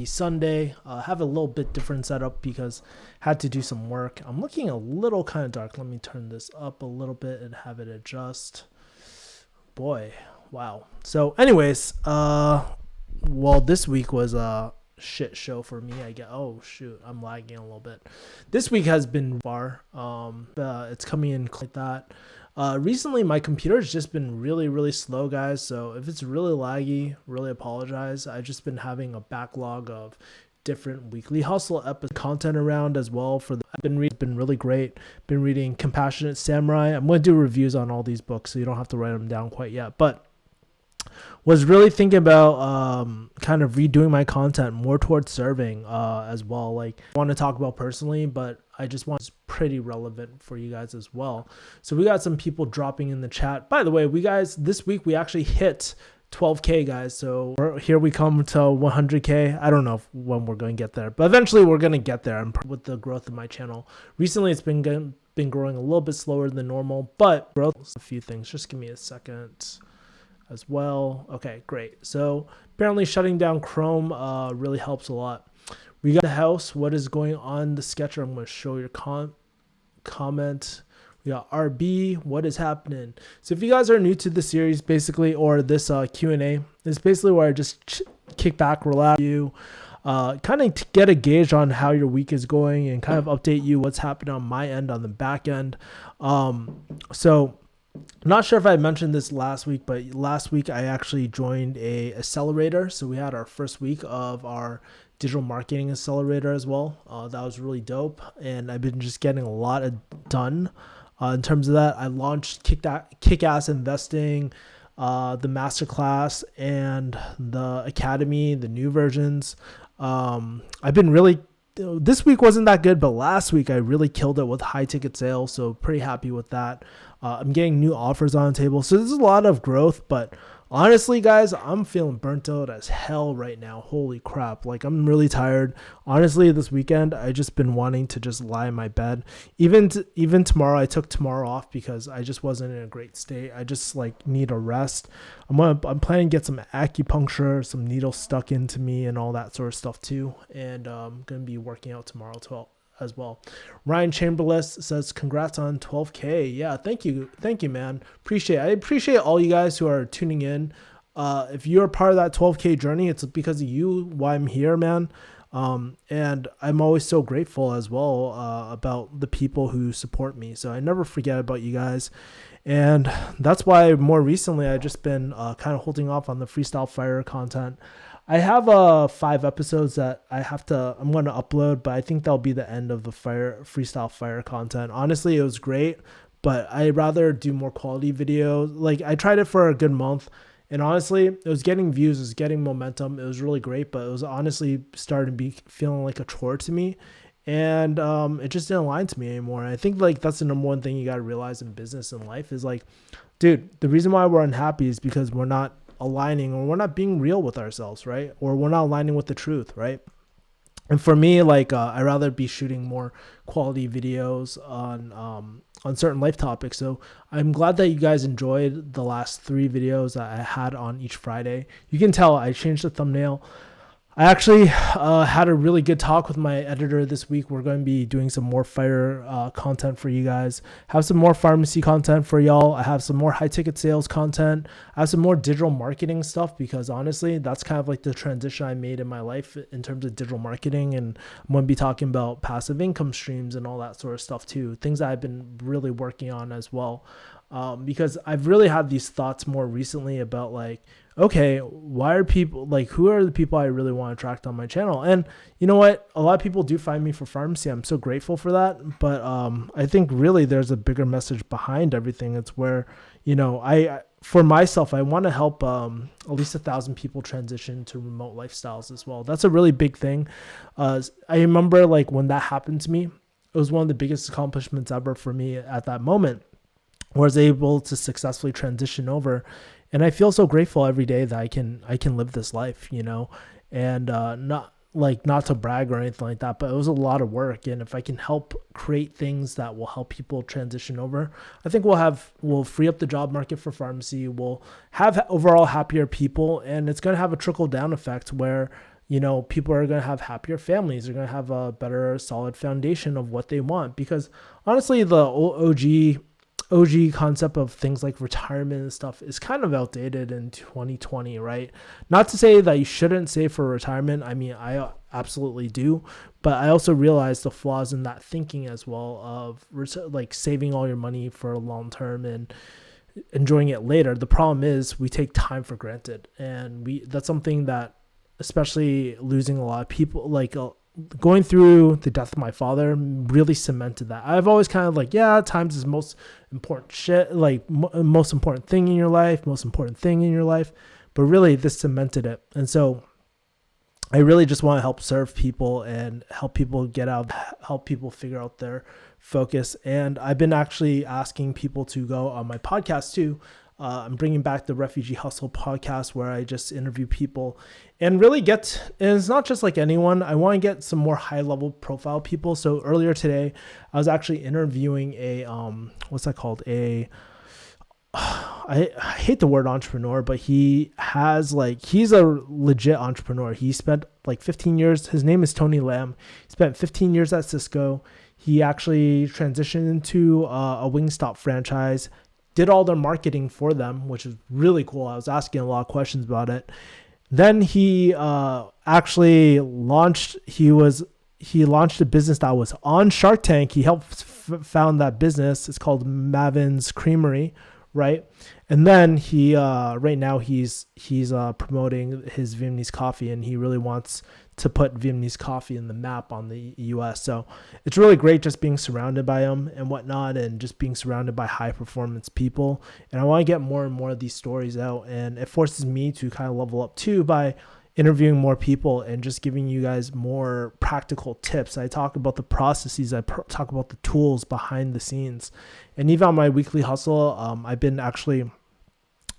Sunday. Have a little bit different setup because had to do some work. I'm looking a little kind of dark. Let me turn this up a little bit and have it adjust. Boy, wow. So anyways, well, this week was a shit show for me. Oh shoot, I'm lagging a little bit. This week has been far. It's coming in like that. Recently my computer's just been really slow, guys. So if it's really laggy, really apologize. I've just been having a backlog of different weekly hustle episode content around as well. I've been really great. Been reading Compassionate Samurai. I'm going to do reviews on all these books, so you don't have to write them down quite yet. But was really thinking about kind of redoing my content more towards serving as well. Like, I want to talk about personally, but I just want it's pretty relevant for you guys as well. So we got some people dropping in the chat. By the way, this week we actually hit 12K, guys. So here we come to 100K. I don't know when we're going to get there, but eventually we're going to get there with the growth of my channel. Recently it's been growing a little bit slower than normal, but growth, a few things. Just give me a second as well. Okay, great. So apparently shutting down Chrome really helps a lot. We got the house. What is going on the sketcher? I'm going to show your comment. We got RB. What is happening? So if you guys are new to the series, basically, or this Q&A, it's basically where I just kick back, relax you, kind of get a gauge on how your week is going and kind of update you what's happening on my end, on the back end. So I'm not sure if I mentioned this last week, but last week I actually joined a accelerator. So we had our first week of our digital marketing accelerator as well. That was really dope. And I've been just getting a lot done in terms of that. I launched Kick-Ass Investing, the masterclass, and the academy, the new versions. I've been really, this week wasn't that good, but last week I really killed it with high ticket sales. So pretty happy with that. I'm getting new offers on the table. So there's a lot of growth, but honestly, guys, I'm feeling burnt out as hell right now. Holy crap. Like, I'm really tired. Honestly, this weekend, I just been wanting to just lie in my bed. Even tomorrow, I took tomorrow off because I just wasn't in a great state. I just need a rest. I'm planning to get some acupuncture, some needles stuck into me and all that sort of stuff too. And I'm going to be working out tomorrow as well. Ryan Chamberlain says, congrats on 12K. Yeah, thank you, man. I appreciate all you guys who are tuning in. If you're part of that 12K journey, it's because of you why I'm here, man. And I'm always so grateful as well about the people who support me. So I never forget about you guys. And that's why more recently I've just been kind of holding off on the Freestyle Fire content. I have 5 episodes that I'm going to upload, but I think that'll be the end of the Freestyle Fire content. Honestly, it was great, but I'd rather do more quality videos. Like, I tried it for a good month, and honestly, it was getting views, it was getting momentum. It was really great, but it was honestly starting to be feeling like a chore to me. And it just didn't align to me anymore. And I think that's the number one thing you got to realize in business and life is dude, the reason why we're unhappy is because we're not aligning, or we're not being real with ourselves, right? Or we're not aligning with the truth, right? And for me, I'd rather be shooting more quality videos on certain life topics. So I'm glad that you guys enjoyed the last 3 videos that I had on each Friday. You can tell I changed the thumbnail. I actually had a really good talk with my editor this week. We're going to be doing some more fire content for you guys. Have some more pharmacy content for y'all. I have some more high ticket sales content. I have some more digital marketing stuff because honestly, that's kind of like the transition I made in my life in terms of digital marketing. And I'm going to be talking about passive income streams and all that sort of stuff too. Things that I've been really working on as well. Because I've really had these thoughts more recently about okay, why are people who are the people I really want to attract on my channel? And you know what? A lot of people do find me for pharmacy. I'm so grateful for that. But I think really there's a bigger message behind everything. It's where, for myself, I want to help at least 1,000 people transition to remote lifestyles as well. That's a really big thing. I remember when that happened to me, it was one of the biggest accomplishments ever for me at that moment. Was able to successfully transition over, and I feel so grateful every day that I can live this life, and not to brag or anything like that, but it was a lot of work. And if I can help create things that will help people transition over, I think we'll free up the job market for pharmacy. We'll have overall happier people, and it's going to have a trickle down effect where People are going to have happier families. They're going to have a better solid foundation of what they want, because honestly, the OG concept of things like retirement and stuff is kind of outdated in 2020, right? Not to say that you shouldn't save for retirement. I mean, I absolutely do, but I also realize the flaws in that thinking as well, of like saving all your money for a long term and enjoying it later. The problem is we take time for granted, and that's something that, especially losing a lot of people, like going through the death of my father, really cemented that. I've always kind of like, yeah, times is most important shit, like most important thing in your life, but really this cemented it. And so I really just want to help serve people and help people help people figure out their focus. And I've been actually asking people to go on my podcast too. I'm bringing back the Refugee Hustle podcast, where I just interview people and really and it's not just like anyone. I want to get some more high level profile people. So earlier today, I was actually interviewing what's that called? I hate the word entrepreneur, but he's a legit entrepreneur. He spent like 15 years. His name is Tony Lamb. He spent 15 years at Cisco. He actually transitioned into a Wingstop franchise, did all their marketing for them, which is really cool. I was asking a lot of questions about it. Then he actually launched a business that was on Shark Tank. He helped found that business. It's called Mavin's Creamery, right? And then he right now he's promoting his Vietnamese coffee, and he really wants to put Vietnamese coffee in the map on the US. So it's really great just being surrounded by him and whatnot, and just being surrounded by high performance people. And I want to get more and more of these stories out, and it forces me to kind of level up too by interviewing more people and just giving you guys more practical tips. I talk about the processes, talk about the tools behind the scenes. And even on my weekly hustle, I've been actually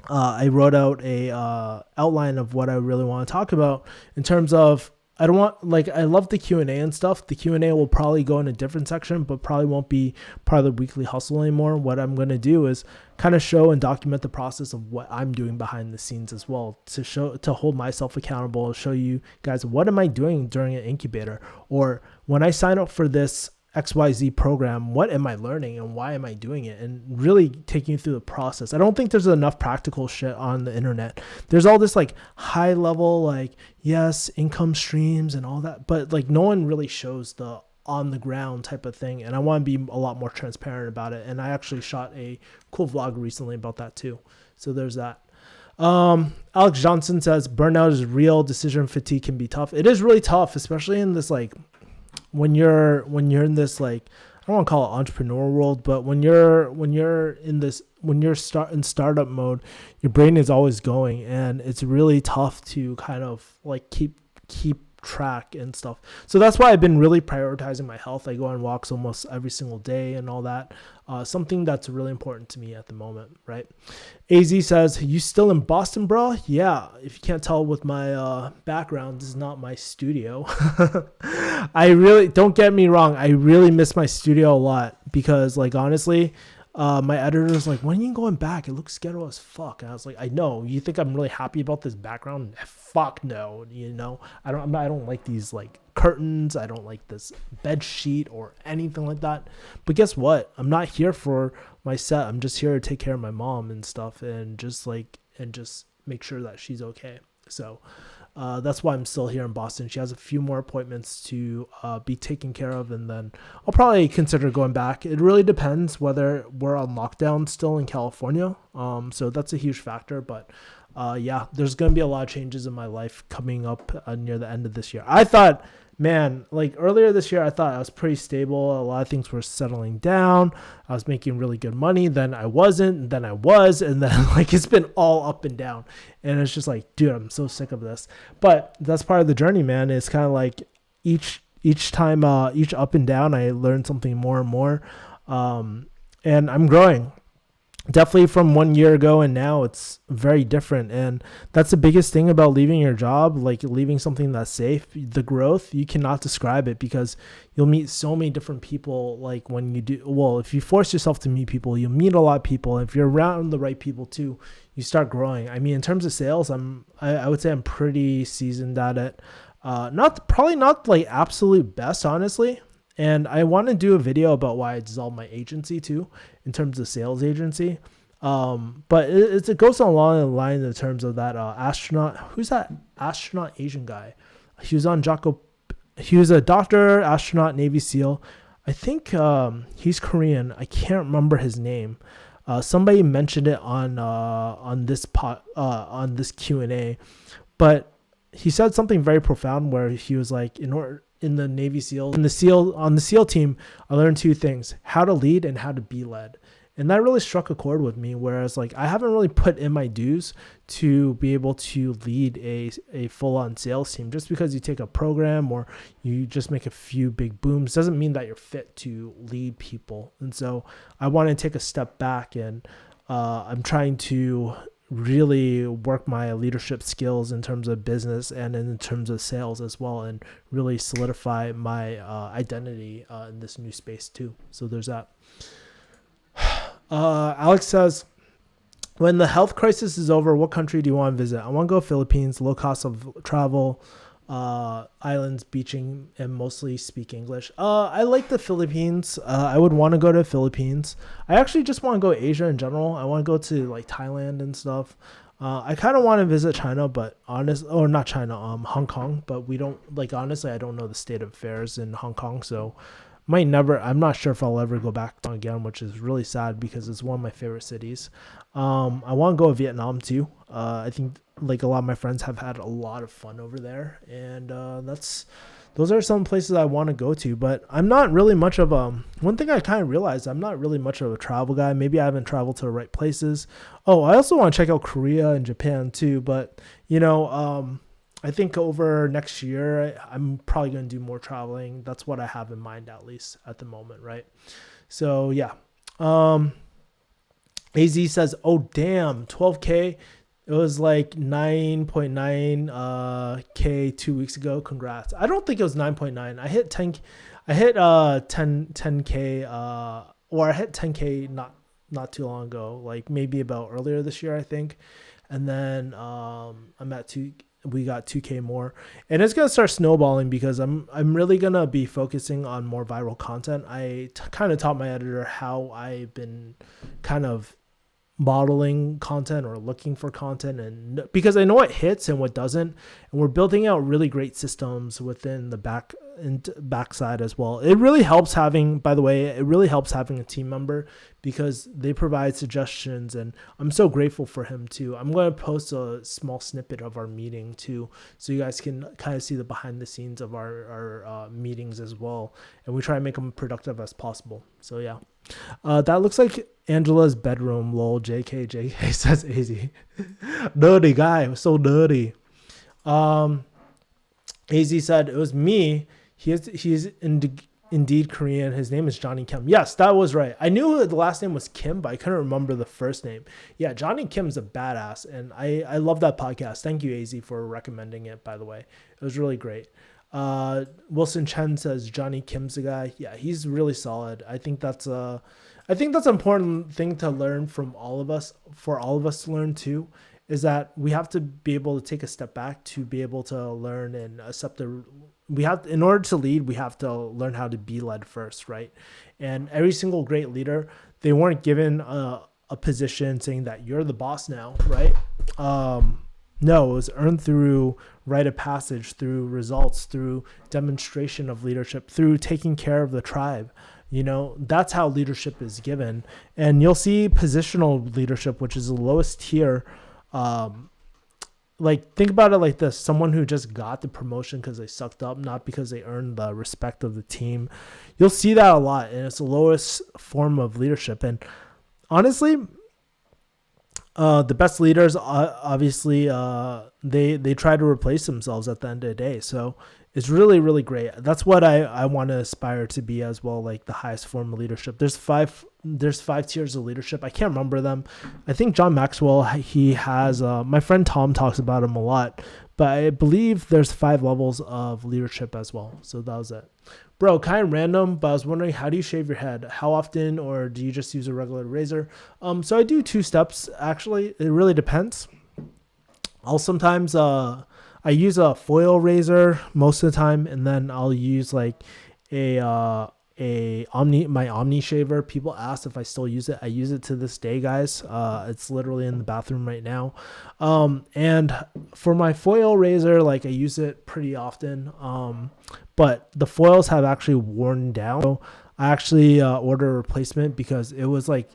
I wrote out a outline of what I really want to talk about in terms of, I love the Q&A and stuff. The Q&A will probably go in a different section, but probably won't be part of the weekly hustle anymore. What I'm going to do is kind of show and document the process of what I'm doing behind the scenes as well, to hold myself accountable, show you guys, what am I doing during an incubator? Or when I sign up for this XYZ program, what am I learning and why am I doing it? And really taking you through the process. I don't think there's enough practical shit on the internet. There's all this like high level, like, yes, income streams and all that, but like no one really shows the on the ground type of thing. And I want to be a lot more transparent about it. And I actually shot a cool vlog recently about that too. So there's that. Alex Johnson says burnout is real. Decision fatigue can be tough. It is really tough, especially in this like, when you're in this, like, I don't want to call it entrepreneur world, but when you're in startup mode, your brain is always going, and it's really tough to kind of like keep track and stuff. So that's why I've been really prioritizing my health. I go on walks almost every single day and all that. Something that's really important to me at the moment, right? AZ says, you still in Boston, bro? Yeah. If you can't tell with my background, this is not my studio. Don't get me wrong, I really miss my studio a lot, because like honestly, my editor's like, when are you going back? It looks ghetto as fuck. And I was like, I know. You think I'm really happy about this background? Fuck no. I don't like these like curtains. I don't like this bed sheet or anything like that. But guess what? I'm not here for my set. I'm just here to take care of my mom and stuff, and just make sure that she's okay. So that's why I'm still here in Boston. She has a few more appointments to be taken care of, and then I'll probably consider going back. It really depends whether we're on lockdown still in California. So that's a huge factor. But yeah, there's going to be a lot of changes in my life coming up near the end of this year. I thought, man, like earlier this year, I thought I was pretty stable. A lot of things were settling down. I was making really good money. Then I wasn't, and then I was, and then like it's been all up and down. And it's just like, dude, I'm so sick of this. But that's part of the journey, man. It's kind of like each time, each up and down, I learn something more and more. And I'm growing. Definitely from 1 year ago and now, it's very different. And that's the biggest thing about leaving your job, like leaving something that's safe. The growth, you cannot describe it, because you'll meet so many different people. Like when you do, well, if you force yourself to meet people, you'll meet a lot of people. If you're around the right people too, you start growing. I mean, in terms of sales, I would say I'm pretty seasoned at it. Probably not like absolute best, honestly. And I want to do a video about why I dissolved my agency too, in terms of sales agency. But it goes along the line in terms of that astronaut. Who's that astronaut Asian guy? He was on Jocko. He was a doctor, astronaut, Navy SEAL. I think he's Korean. I can't remember his name. Somebody mentioned it on this Q&A, but he said something very profound where he was like, in the Navy SEAL, on the SEAL team, I learned two things: how to lead and how to be led. And that really struck a chord with me, whereas like I haven't really put in my dues to be able to lead a full-on sales team. Just because you take a program or you just make a few big booms doesn't mean that you're fit to lead people. And so I want to take a step back, and I'm trying to really work my leadership skills in terms of business and in terms of sales as well, and really solidify my identity in this new space too. So there's that. Alex says, when the health crisis is over, what country do you want to visit? I want to go Philippines, low cost of travel, islands, beaching, and mostly speak English. I like the Philippines. I would want to go to Philippines. I actually just want to go to Asia in general. I want to go to like Thailand and stuff. I kind of want to visit China, but not China, Hong Kong, but honestly, I don't know the state of affairs in Hong Kong. So I'm not sure if I'll ever go back again, which is really sad because it's one of my favorite cities. I want to go to Vietnam too. I think like a lot of my friends have had a lot of fun over there, and those are some places I want to go to. But I'm not really much of one thing I kind of realized, I'm not really much of a travel guy. Maybe I haven't traveled to the right places. Oh, I also want to check out Korea and Japan too, but I think over next year, I'm probably going to do more traveling. That's what I have in mind, at least at the moment, right? So, yeah. AZ says, oh, damn, 12K. It was like 9.9 K 2 weeks ago. Congrats. I don't think it was 9.9. I hit 10K, or I hit 10K not too long ago, like maybe about earlier this year, I think. And then we got 2K more, and it's gonna start snowballing because I'm really gonna be focusing on more viral content. I kind of taught my editor how I've been kind of modeling content or looking for content, and because I know what hits and what doesn't, and we're building out really great systems within the backside as well. It really helps having a team member, because they provide suggestions, and I'm so grateful for him too. I'm going to post a small snippet of our meeting too, so you guys can kind of see the behind the scenes of our meetings as well, and we try to make them productive as possible. So yeah, that looks like Angela's bedroom. Lol. JK says AZ. Dirty guy, so dirty. AZ said it was me. He's indeed Korean. His name is Johnny Kim. Yes, that was right. I knew the last name was Kim, but I couldn't remember the first name. Yeah, Johnny Kim's a badass, and I love that podcast. Thank you, AZ, for recommending it, by the way. It was really great. Wilson Chen says Johnny Kim's the guy. Yeah, he's really solid. I think that's an important thing to learn from all of us, for all of us to learn too, is that we have to be able to take a step back to be able to learn and accept in order to lead, we have to learn how to be led first, right? And every single great leader, they weren't given a position saying that you're the boss now, right? No, it was earned through rite of passage, through results, through demonstration of leadership, through taking care of the tribe. That's how leadership is given. And you'll see positional leadership, which is the lowest tier. Like, think about it like this: someone who just got the promotion because they sucked up, not because they earned the respect of the team. You'll see that a lot, and it's the lowest form of leadership. And honestly, the best leaders, obviously, they try to replace themselves at the end of the day. So it's really, really great. That's what I want to aspire to be as well, like the highest form of leadership. There's five tiers of leadership. I can't remember them. I think John Maxwell, he has, my friend Tom talks about him a lot, but I believe there's 5 levels of leadership as well. So that was it. Bro, kind of random, but I was wondering, how do you shave your head? How often, or do you just use a regular razor? So I do 2 steps, actually. It really depends. I'll sometimes, I use a foil razor most of the time, and then I'll use like a my Omni shaver. People ask if I still use it. I use it to this day, guys. It's literally in the bathroom right now. And for my foil razor, like I use it pretty often. But the foils have actually worn down. So I actually ordered a replacement because it was like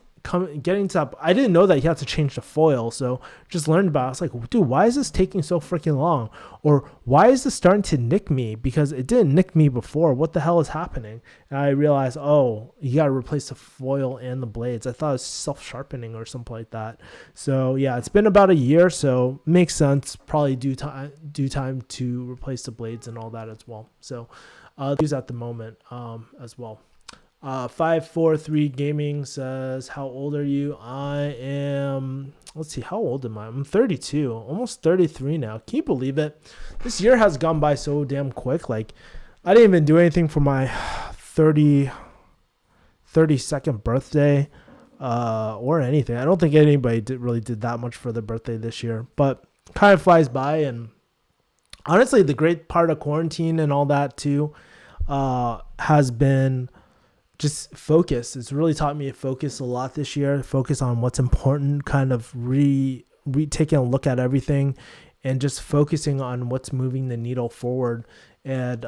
getting to that. I didn't know that you had to change the foil, so just learned about it. I was like, dude, why is this taking so freaking long? Or why is this starting to nick me? Because it didn't nick me before. What the hell is happening? And I realized, oh, you got to replace the foil and the blades. I thought it was self-sharpening or something like that. So yeah, it's been about a year, so makes sense. Probably due time to replace the blades and all that as well. So use at the moment as well. 543 Gaming says, how old are you? I am, let's see, how old am I? I'm 32, almost 33 now. Can you believe it? This year has gone by so damn quick. Like, I didn't even do anything for my 32nd birthday or anything. I don't think anybody really did that much for their birthday this year, but kind of flies by. And honestly, the great part of quarantine and all that too has been just focus. It's really taught me to focus a lot this year, focus on what's important, kind of taking a look at everything and just focusing on what's moving the needle forward. And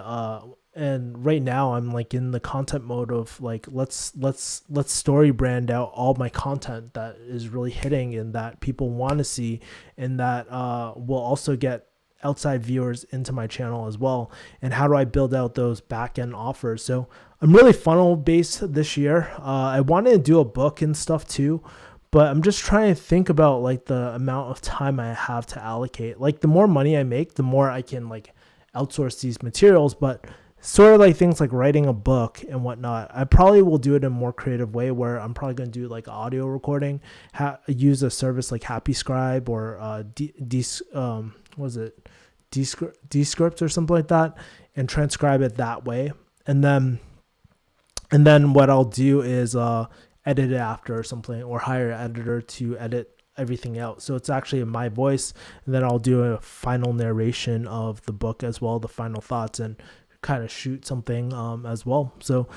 right now I'm like in the content mode of like, let's story brand out all my content that is really hitting and that people want to see, and that will also get outside viewers into my channel as well. And how do I build out those back end offers? So I'm really funnel based this year. I wanted to do a book and stuff too, but I'm just trying to think about like the amount of time I have to allocate. Like the more money I make, the more I can like outsource these materials, but sort of like things like writing a book and whatnot, I probably will do it in a more creative way where I'm probably going to do like audio recording, use a service like Happy Scribe or Descript or something like that, and transcribe it that way. And then what I'll do is edit it after or something, or hire an editor to edit everything out. So it's actually in my voice, and then I'll do a final narration of the book as well, the final thoughts, and kind of shoot something as well. So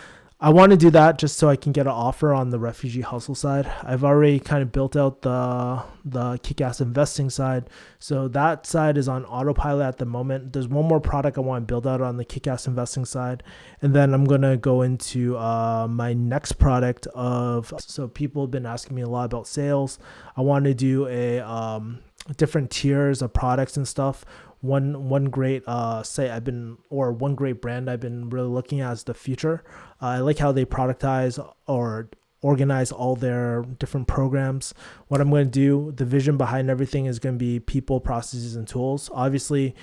I want to do that just so I can get an offer on the refugee hustle side. I've already kind of built out the kick-ass investing side. So that side is on autopilot at the moment. There's one more product I want to build out on the kick-ass investing side. And then I'm going to go into my next product so people have been asking me a lot about sales. I want to do a different tiers of products and stuff. One great one great brand I've been really looking at is The Future. I like how they productize or organize all their different programs. What I'm going to do, the vision behind everything is going to be people, processes, and tools. Obviously,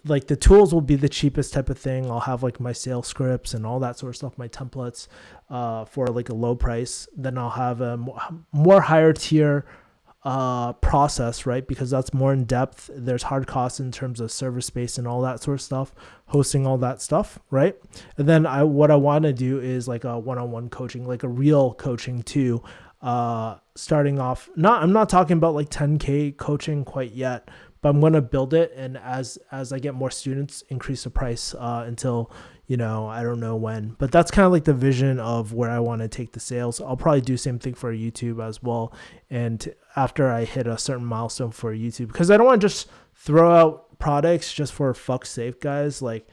like the tools will be the cheapest type of thing. I'll have like my sales scripts and all that sort of stuff, my templates for like a low price. Then I'll have a more higher tier process, right? Because that's more in depth. There's hard costs in terms of server space and all that sort of stuff, hosting all that stuff, right? And then what I want to do is like a one-on-one coaching, like a real coaching too. Starting off, I'm not talking about like 10K coaching quite yet, but I'm going to build it. And as I get more students, increase the price until, I don't know when, but that's kind of like the vision of where I want to take the sales. I'll probably do the same thing for YouTube as well. And after I hit a certain milestone for YouTube, because I don't want to just throw out products just for fuck's sake, guys. Like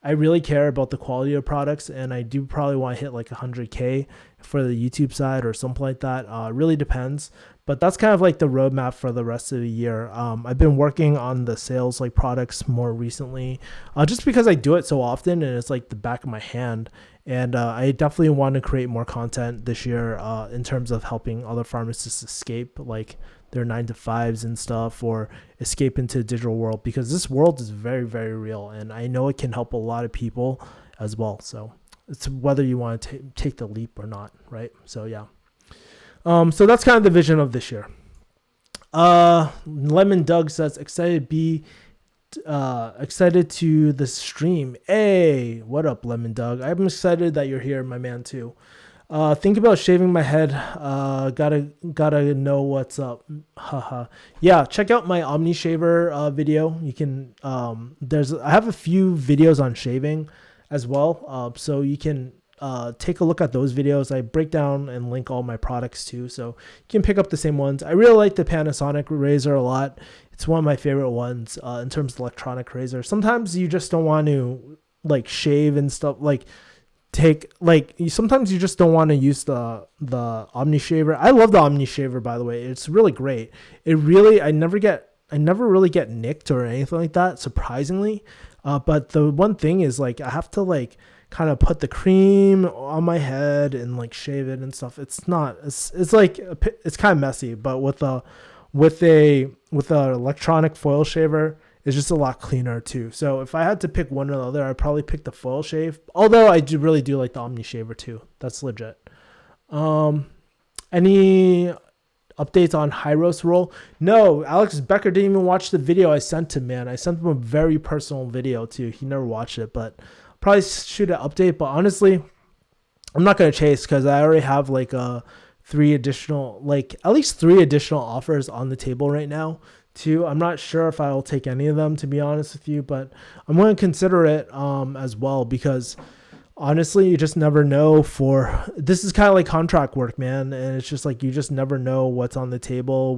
I really care about the quality of products, and I do probably want to hit like 100K for the YouTube side or something like that. Really depends, but that's kind of like the roadmap for the rest of the year. I've been working on the sales like products more recently, just because I do it so often and it's like the back of my hand. And I definitely want to create more content this year in terms of helping other pharmacists escape like their 9-to-5s and stuff, or escape into the digital world, because this world is very, very real. And I know it can help a lot of people as well. So it's whether you want to take the leap or not, right? So yeah. So that's kind of the vision of this year. Lemon Doug says, excited to the stream. Hey, what up, Lemon Doug? I'm excited that you're here, my man, too. Think about shaving my head. Gotta know what's up. Haha. Yeah, check out my Omni Shaver video. You can I have a few videos on shaving as well. So you can take a look at those videos. I break down and link all my products too, so you can pick up the same ones. I really like the Panasonic razor a lot. It's one of my favorite ones in terms of electronic razor. Sometimes you just don't want to like shave and stuff like sometimes you just don't want to use the Omni Shaver. I love the Omni Shaver, by the way. It's really great. I never really get nicked or anything like that, surprisingly. But the one thing is like I have to like kind of put the cream on my head and like shave it and stuff. It's like it's kind of messy, but with a electronic foil shaver, it's just a lot cleaner too. So if I had to pick one or the other, I'd probably pick the foil shave. Although I really do like the Omni Shaver too. That's legit. Any updates on Hyros roll? No, Alex Becker didn't even watch the video I sent him, man. I sent him a very personal video too. He never watched it, but probably shoot an update. But honestly, I'm not going to chase because I already have like at least three additional offers on the table right now too. I'm not sure if I'll take any of them, to be honest with you, but I'm going to consider it as well, because honestly, you just never know. This is kind of like contract work, man, and it's just like you just never know what's on the table,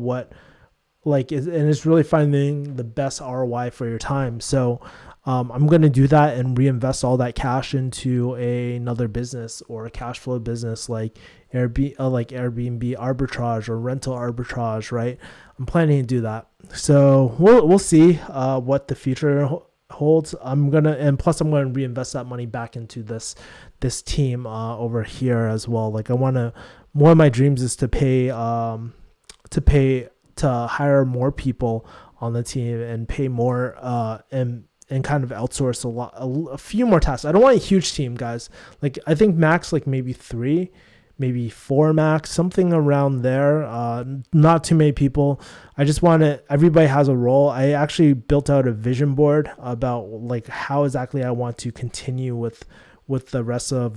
and it's really finding the best ROI for your time. So I'm going to do that and reinvest all that cash into another business or a cash flow business like Airbnb arbitrage or rental arbitrage, right? I'm planning to do that. So we'll see what the future holds. I'm going to reinvest that money back into this team over here as well. Like one of my dreams is to hire more people on the team and pay more and kind of outsource a few more tasks. I don't want a huge team, guys. Like I think max like maybe 3, maybe 4 max, something around there. Not too many people. I just want everybody has a role. I actually built out a vision board about like how exactly I want to continue with the rest of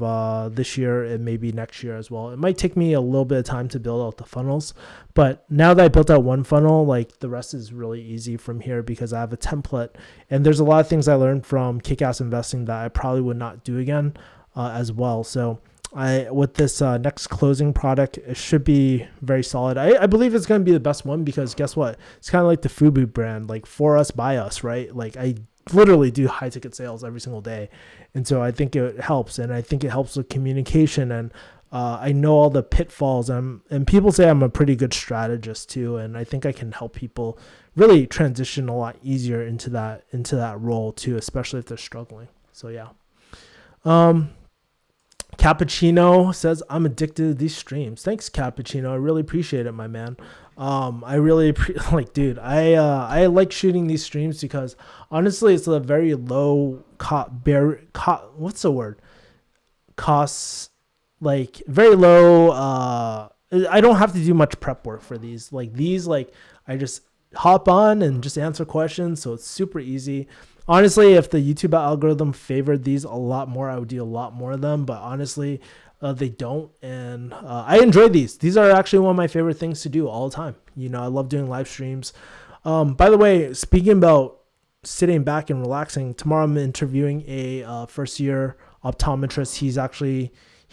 this year and maybe next year as well. It might take me a little bit of time to build out the funnels, but now that I built out one funnel, like the rest is really easy from here because I have a template, and there's a lot of things I learned from Kick-Ass Investing that I probably would not do again as well. So with this next closing product, it should be very solid. I believe it's going to be the best one because guess what? It's kind of like the Fubu brand, like for us, by us, right? Like I literally do high ticket sales every single day. And so I think it helps, and I think it helps with communication, and I know all the pitfalls, and people say I'm a pretty good strategist too, and I think I can help people really transition a lot easier into that role too, especially if they're struggling. So yeah. Cappuccino says, I'm addicted to these streams. Thanks, Cappuccino. I really appreciate it, my man. I really dude, I like shooting these streams because honestly, it's a very low what's the word? Costs, like very low. I don't have to do much prep work for these. I just hop on and just answer questions. So it's super easy. Honestly, if the YouTube algorithm favored these a lot more, I would do a lot more of them. But honestly, they don't. And I enjoy these. These are actually one of my favorite things to do all the time. You know, I love doing live streams. By the way, speaking about sitting back and relaxing, tomorrow I'm interviewing a first-year optometrist.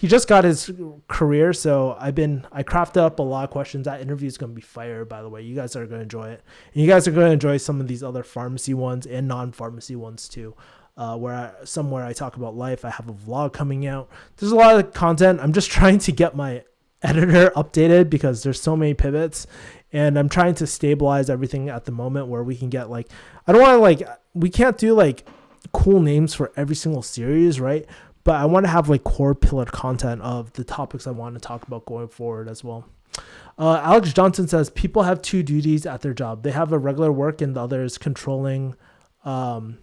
He just got his career, so I crafted up a lot of questions. That interview is going to be fire, by the way. You guys are going to enjoy it. And you guys are going to enjoy some of these other pharmacy ones and non-pharmacy ones too, where I talk about life. I have a vlog coming out. There's a lot of content. I'm just trying to get my editor updated because there's so many pivots, and I'm trying to stabilize everything at the moment where we can get we can't do cool names for every single series, right? But I want to have core pillar content of the topics I want to talk about going forward as well. Alex Johnson says people have 2 duties at their job. They have a regular work, and the other is controlling other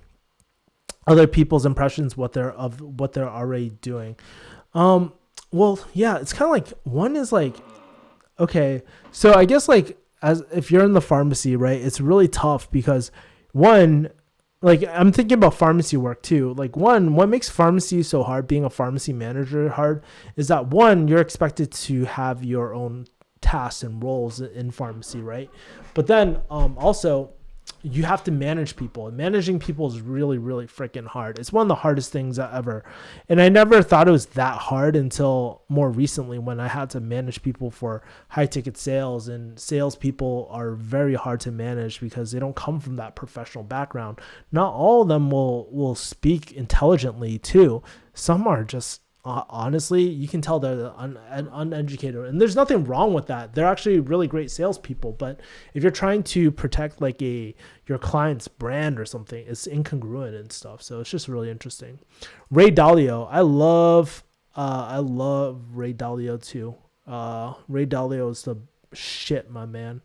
people's impressions what they're already doing. Well, yeah, it's kind of one is okay. So I guess as if you're in the pharmacy, right, it's really tough because one, like I'm thinking about pharmacy work too. Like one, what makes pharmacy so hard, being a pharmacy manager hard, is that one, you're expected to have your own tasks and roles in pharmacy, right? But then also you have to manage people, and managing people is really, really freaking hard. It's one of the hardest things ever. And I never thought it was that hard until more recently, when I had to manage people for high ticket sales, and salespeople are very hard to manage because they don't come from that professional background. Not all of them will speak intelligently too. Some are just honestly, you can tell they're uneducated, and there's nothing wrong with that. They're actually really great salespeople, but if you're trying to protect like your client's brand or something, it's incongruent and stuff. So it's just really interesting. Ray Dalio, I love Ray Dalio too. Ray Dalio is the shit, my man.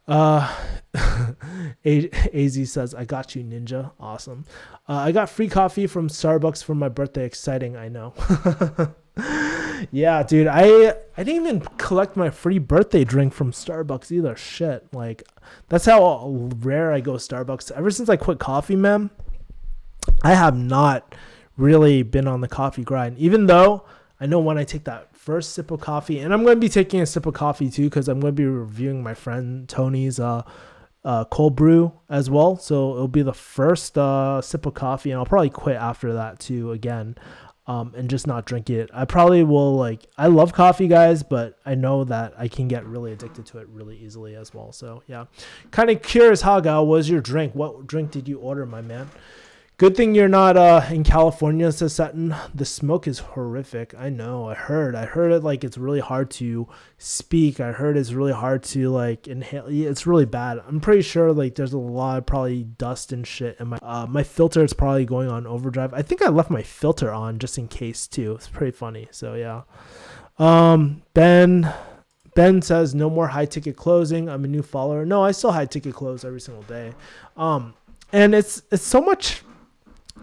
AZ says, I got you, ninja. Awesome. I got free coffee from Starbucks for my birthday. Exciting, I know. Yeah, dude, I didn't even collect my free birthday drink from Starbucks either. Shit, like that's how rare I go Starbucks. Ever since I quit coffee, man, I have not really been on the coffee grind, even though I know when I take that first sip of coffee, and I'm going to be taking a sip of coffee too, because I'm going to be reviewing my friend Tony's cold brew as well. So it'll be the first sip of coffee, and I'll probably quit after that too again, and just not drink it. I probably will, like, I love coffee, guys, but I know that I can get really addicted to it really easily as well. So yeah, kind of curious, Haga, what was your drink? What drink did you order, my man? Good thing you're not in California, says Sutton. The smoke is horrific. I know. I heard it, like, it's really hard to speak. I heard it's really hard to like inhale. It's really bad. I'm pretty sure like there's a lot of probably dust and shit, and my filter is probably going on overdrive. I think I left my filter on just in case too. It's pretty funny. So yeah. Ben says no more high ticket closing. I'm a new follower. No, I still high ticket close every single day. And it's so much.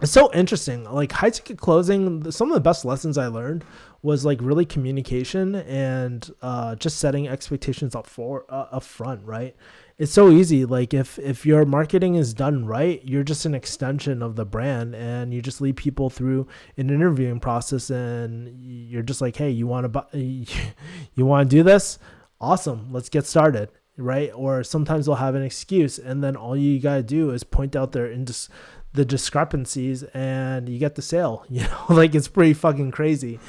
It's so interesting. Like high ticket closing, some of the best lessons I learned was like really communication and just setting expectations up front, right? It's so easy. Like if your marketing is done right, you're just an extension of the brand, and you just lead people through an interviewing process, and you're just like, hey, you want to do this? Awesome, let's get started, right? Or sometimes they'll have an excuse, and then all you gotta do is point out the discrepancies, and you get the sale. Like it's pretty fucking crazy,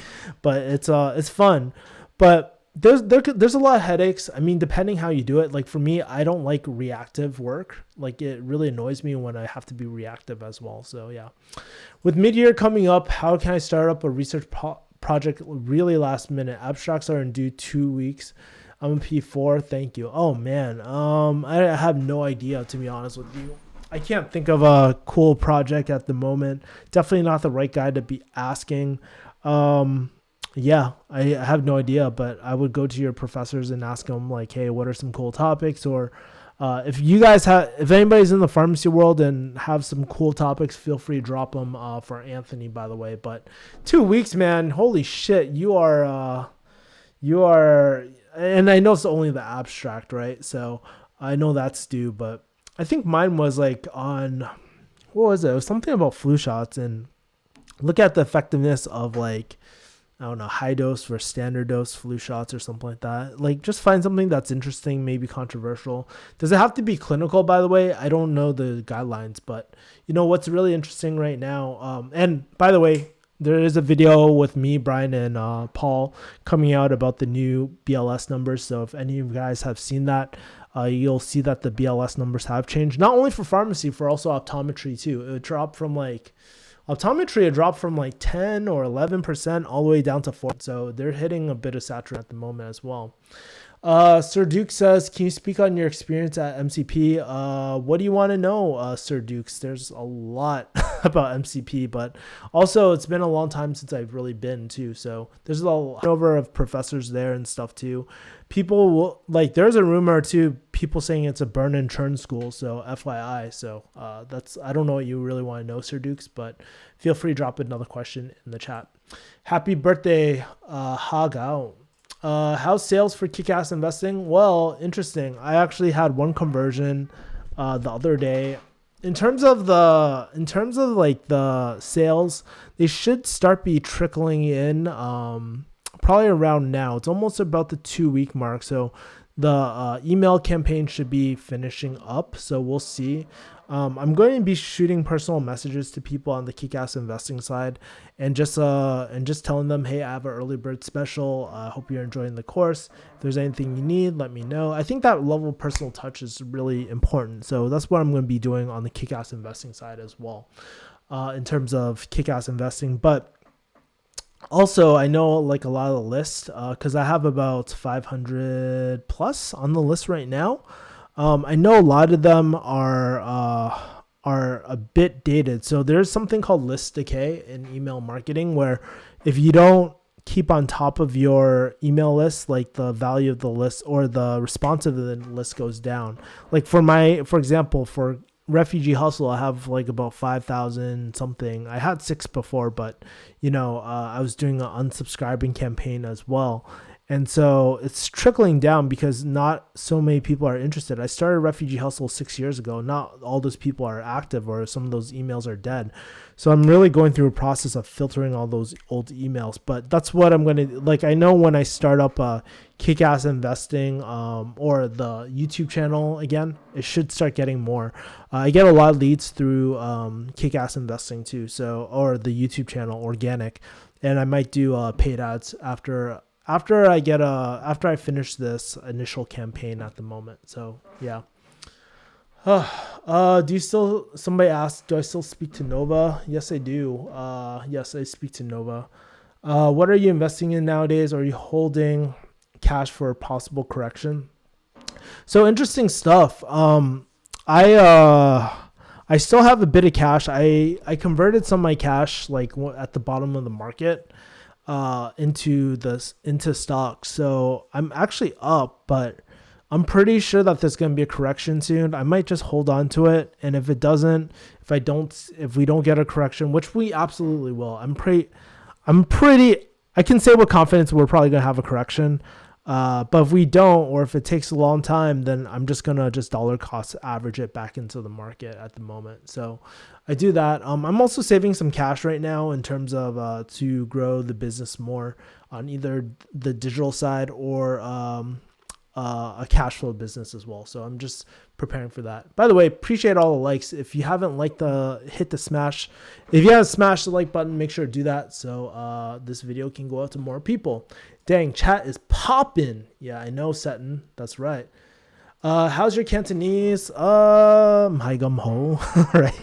but it's fun. But there's a lot of headaches. I mean, depending how you do it. Like for me, I don't like reactive work. Like it really annoys me when I have to be reactive as well. So yeah, with mid-year coming up, how can I start up a research project really last minute? Abstracts are in due 2 weeks. I'm a P4. Thank you. Oh man, I have no idea, to be honest with you. I can't think of a cool project at the moment. Definitely not the right guy to be asking. Yeah, I have no idea, but I would go to your professors and ask them like, hey, what are some cool topics? Or if anybody's in the pharmacy world and have some cool topics, feel free to drop them for Anthony, by the way. But 2 weeks, man, holy shit, you are, and I know it's only the abstract, right? So I know that's due, but I think mine was like on, what was it? It was something about flu shots, and look at the effectiveness of like, I don't know, high dose versus standard dose flu shots or something like that. Like just find something that's interesting, maybe controversial. Does it have to be clinical, by the way? I don't know the guidelines, but what's really interesting right now. And by the way, there is a video with me, Brian, and Paul coming out about the new BLS numbers. So if any of you guys have seen that, you'll see that the BLS numbers have changed, not only for pharmacy, for also optometry too. It dropped from like 10 or 11% all the way down to 4%. So they're hitting a bit of saturation at the moment as well. Sir Duke says, can you speak on your experience at MCP? What do you want to know, Sir Dukes? There's a lot about MCP, but also it's been a long time since I've really been too. So there's a lot over of professors there and stuff too. People will, like, there's a rumor too, people saying it's a burn and churn school. So FYI. So I don't know what you really want to know, Sir Dukes, but feel free to drop another question in the chat. Happy birthday, Hagao. How's sales for Kick-Ass Investing? Well, interesting. I actually had one conversion the other day. in terms of like the sales, they should start be trickling in probably around now. It's almost about the 2 week mark, so the email campaign should be finishing up, so we'll see. I'm going to be shooting personal messages to people on the kick-ass investing side, and just telling them, hey, I have an early bird special. I hope you're enjoying the course. If there's anything you need, let me know. I think that level of personal touch is really important, so that's what I'm going to be doing on the kick-ass investing side as well, in terms of kick-ass investing. But also, I know like a lot of the list, because I have about 500 plus on the list right now. I know a lot of them are a bit dated. So there's something called list decay in email marketing, where if you don't keep on top of your email list, like the value of the list or the response of the list goes down. Like for example, for Refugee Hustle, I have like about 5,000 something. I had 6 before, but I was doing an unsubscribing campaign as well. And so it's trickling down because not so many people are interested. I started Refugee Hustle 6 years ago. Not all those people are active, or some of those emails are dead. So I'm really going through a process of filtering all those old emails. But that's what I'm going to, like, I know when I start up Kick-Ass Investing or the YouTube channel again, it should start getting more. I get a lot of leads through Kick-Ass Investing too, or the YouTube channel, organic. And I might do paid ads after I finish this initial campaign at the moment. So yeah. Somebody asked, do I still speak to Nova? Yes, I do. Yes, I speak to Nova. What are you investing in nowadays? Are you holding cash for a possible correction? So interesting stuff. I still have a bit of cash. I converted some of my cash like at the bottom of the market into stocks. So I'm actually up, but I'm pretty sure that there's going to be a correction soon. I might just hold on to it, and if we don't get a correction, which we absolutely will, I can say with confidence we're probably going to have a correction. But if we don't, or if it takes a long time, then I'm just going to dollar cost average it back into the market at the moment. So I do that. I'm also saving some cash right now in terms of to grow the business more on either the digital side or a cash flow business as well. So I'm just preparing for that. By the way, appreciate all the likes. If you haven't if you haven't smashed the like button, make sure to do that so this video can go out to more people. Dang, chat is popping. Yeah, I know, Seton. That's right. How's your Cantonese? Hai gum ho, right?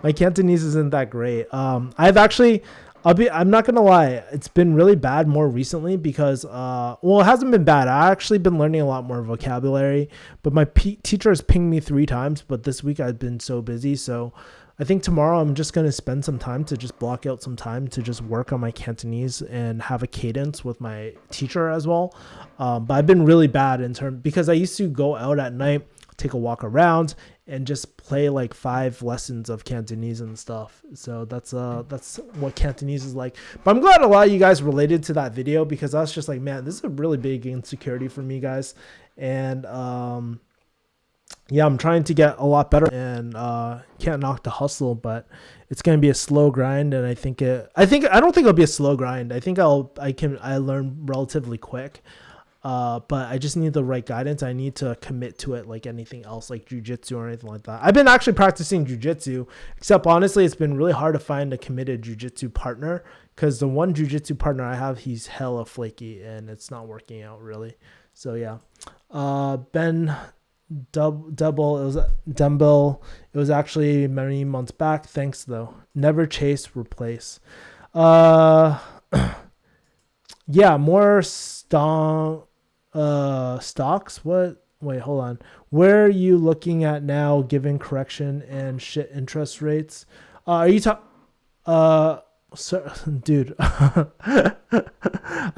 My Cantonese isn't that great. I'm not gonna lie, it's been really bad more recently because it hasn't been bad. I actually been learning a lot more vocabulary, but my teacher has pinged me 3 times, but this week I've been so busy. So I think tomorrow I'm just going to spend some time to just block out some time to just work on my Cantonese and have a cadence with my teacher as well. But I've been really bad because I used to go out at night, take a walk around, and just play like 5 lessons of Cantonese and stuff. So that's what Cantonese is like. But I'm glad a lot of you guys related to that video, because I was just like, man, this is a really big insecurity for me, guys. And I'm trying to get a lot better, and can't knock the hustle, but it's going to be a slow grind. And I don't think it'll be a slow grind. I think I learn relatively quick. But I just need the right guidance. I need to commit to it like anything else, like jujitsu or anything like that. I've been actually practicing jujitsu, except honestly, it's been really hard to find a committed jujitsu partner, because the one jujitsu partner I have, he's hella flaky and it's not working out really. So yeah. Ben Dumbbell, it was actually many months back. Thanks though. Never chase, replace. Yeah, more stocks. Wait, hold on. Where are you looking at now, given correction and shit interest rates? Are you dude, I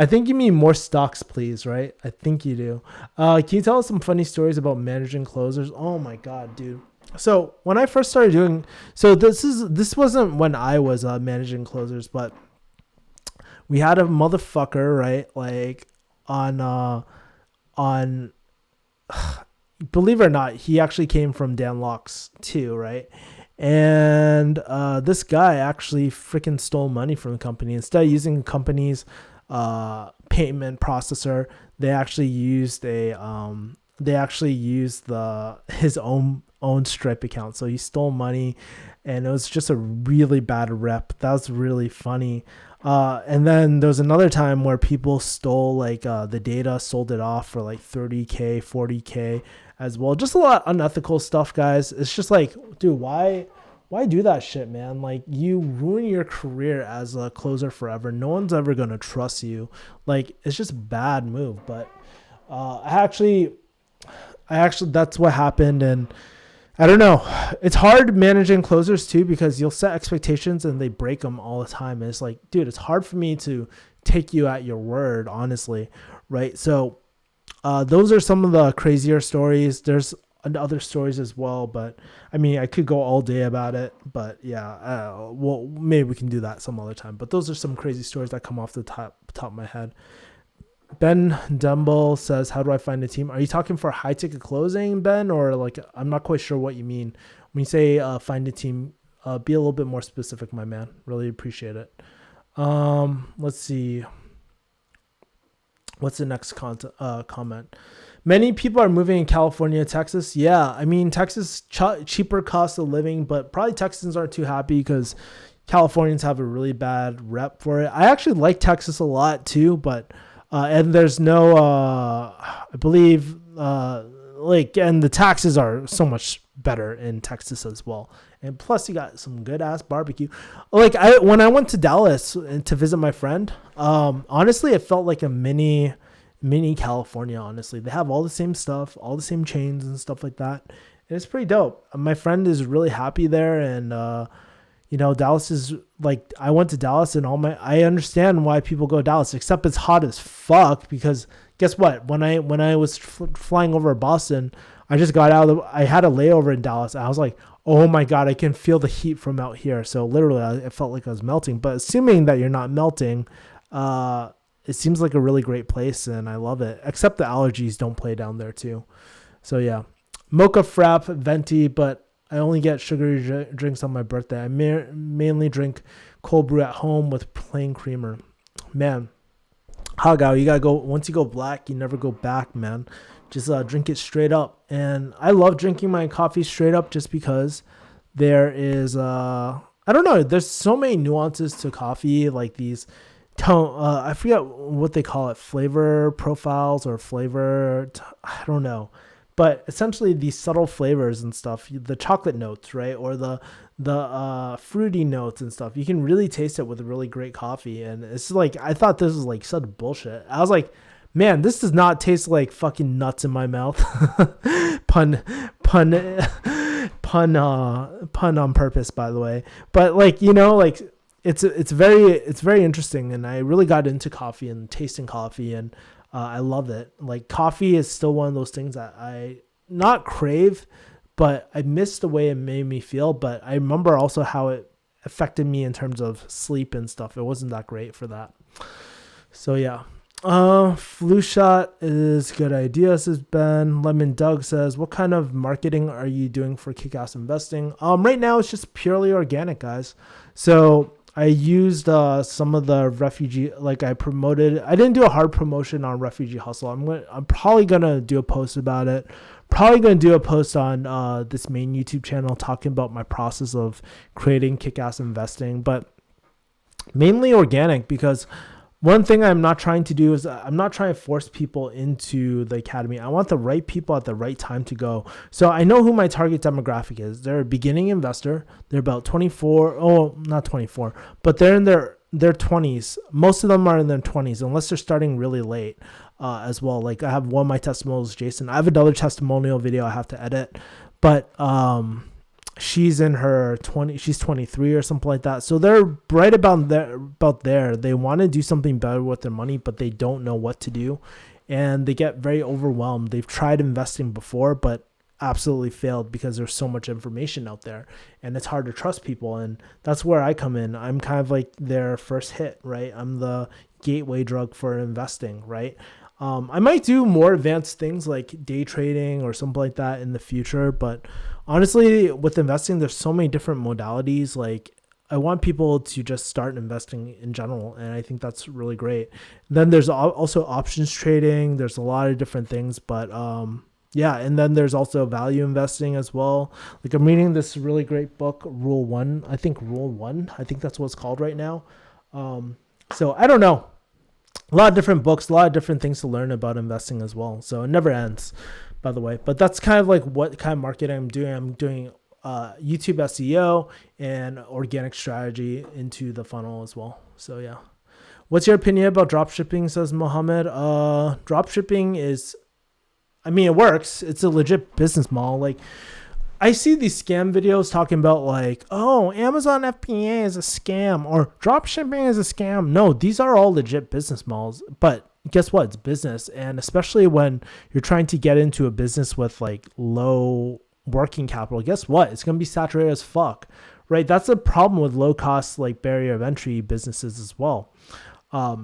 think you mean more stocks, please, right? I think you do. Can you tell us some funny stories about managing closers? Oh my God, dude. So when I first started this wasn't when I was managing closers, but we had a motherfucker, right? Like on believe it or not, he actually came from Dan Locke's too, right? And this guy actually freaking stole money from the company. Instead of using the company's payment processor, they actually used his own Stripe account. So he stole money, and it was just a really bad rep. That was really funny. And then there was another time where people stole like the data, sold it off for like 30K, 40K as well. Just a lot of unethical stuff, guys. It's just like, dude, why do that shit, man? Like, you ruin your career as a closer forever. No one's ever going to trust you. Like, it's just a bad move. But I actually, that's what happened. And I don't know. It's hard managing closers too, because you'll set expectations and they break them all the time. And it's like, dude, it's hard for me to take you at your word, honestly. Right. So those are some of the crazier stories. There's other stories as well, but I mean, I could go all day about it, but yeah, well, maybe we can do that some other time. But those are some crazy stories that come off the top of my head. Ben Dumble says, how do I find a team? Are you talking for high ticket closing, Ben? Or like, I'm not quite sure what you mean. When you say find a team, be a little bit more specific, my man. Really appreciate it. Let's see. What's the next comment? Many people are moving in California, Texas. Yeah, I mean, Texas, cheaper cost of living, but probably Texans aren't too happy because Californians have a really bad rep for it. I actually like Texas a lot too, but and there's no, I believe, and the taxes are so much better in Texas as well. And plus, you got some good ass barbecue. Like when I went to Dallas to visit my friend, honestly, it felt like a mini California. Honestly, they have all the same stuff, all the same chains and stuff like that. And it's pretty dope. My friend is really happy there, and Dallas is like, I went to Dallas and I understand why people go to Dallas, except it's hot as fuck because guess what? When I was flying over Boston, I just got I had a layover in Dallas. I was like, oh my God, I can feel the heat from out here. So literally it felt like I was melting, but assuming that you're not melting, it seems like a really great place and I love it, except the allergies don't play down there too. So yeah, mocha frap, venti, but I only get sugary drinks on my birthday. I mainly drink cold brew at home with plain creamer. Man, Hagao, you gotta go. Once you go black, you never go back, man. Just drink it straight up. And I love drinking my coffee straight up just because there is, I don't know, there's so many nuances to coffee, like these I forget what they call it, flavor profiles or flavor, I don't know. But essentially these subtle flavors and stuff, the chocolate notes, right? Or the fruity notes and stuff, you can really taste it with a really great coffee. And it's like, I thought this was like such bullshit. I was like, man, this does not taste like fucking nuts in my mouth. pun on purpose, by the way. But like, like it's very interesting. And I really got into coffee and tasting coffee, and I love it. Like, coffee is still one of those things that I not crave, but I miss the way it made me feel. But I remember also how it affected me in terms of sleep and stuff. It wasn't that great for that. So yeah. Flu shot is good idea, says Ben. Lemon Doug says, what kind of marketing are you doing for Kick-Ass Investing? Right now it's just purely organic, guys. So I used some of the refugee, like I didn't do a hard promotion on Refugee Hustle. I'm probably going to do a post about it. Probably going to do a post on this main YouTube channel talking about my process of creating Kick-Ass Investing, but mainly organic, because one thing I'm not trying to do is I'm not trying to force people into the academy. I want the right people at the right time to go. So I know who my target demographic is. They're a beginning investor. They're about 24. Oh, not 24, but they're in their 20s. Most of them are in their 20s, unless they're starting really late as well. Like, I have one of my testimonials, Jason. I have another testimonial video I have to edit, but she's in her 20, she's 23 or something like that. So they're right about there. They want to do something better with their money, but they don't know what to do. And they get very overwhelmed. They've tried investing before, but absolutely failed because there's so much information out there and it's hard to trust people. And that's where I come in. I'm kind of like their first hit, right? I'm the gateway drug for investing, right? I might do more advanced things like day trading or something like that in the future. But honestly, with investing, there's so many different modalities. Like I want people to just start investing in general. And I think that's really great. Then there's also options trading. There's a lot of different things, but, yeah. And then there's also value investing as well. Like I'm reading this really great book, Rule One. I think that's what it's called right now. So I don't know, a lot of different books, a lot of different things to learn about investing as well. So it never ends, by the way. But that's kind of like what kind of marketing I'm doing. I'm doing YouTube SEO and organic strategy into the funnel as well. So yeah. What's your opinion about dropshipping, says Mohammed? Dropshipping is, I mean, it works. It's a legit business model. Like I see these scam videos talking about like, oh, Amazon FBA is a scam or dropshipping is a scam. No, these are all legit business models. But guess what? It's business. And especially when you're trying to get into a business with like low working capital, guess what? It's going to be saturated as fuck, right? That's a problem with low cost, like barrier of entry businesses as well.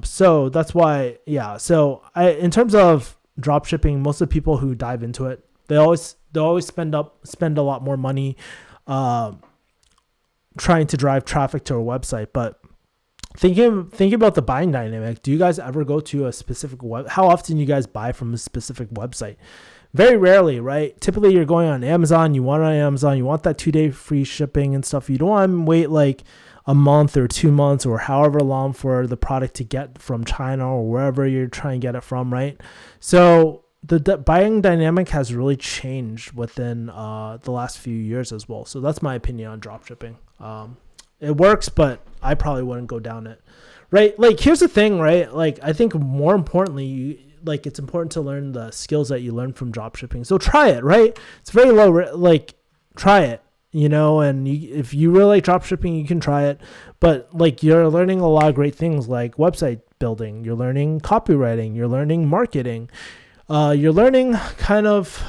So that's why, yeah. So in terms of dropshipping, most of the people who dive into it, they always spend a lot more money trying to drive traffic to a website. But thinking about the buying dynamic, do you guys ever go to a specific how often you guys buy from a specific website? Very rarely, right? Typically you're going on Amazon, you want that 2-day free shipping and stuff. You don't want to wait like a month or 2 months or however long for the product to get from China or wherever you're trying to get it from, right? So the buying dynamic has really changed within the last few years as well. So that's my opinion on dropshipping. It works, but I probably wouldn't go down it, right? Like, here's the thing, right? Like, I think more importantly, it's important to learn the skills that you learn from dropshipping. So try it, right? It's very low, like, try it, and if you really like dropshipping, you can try it. But like, you're learning a lot of great things like website building. You're learning copywriting. You're learning marketing. You're learning kind of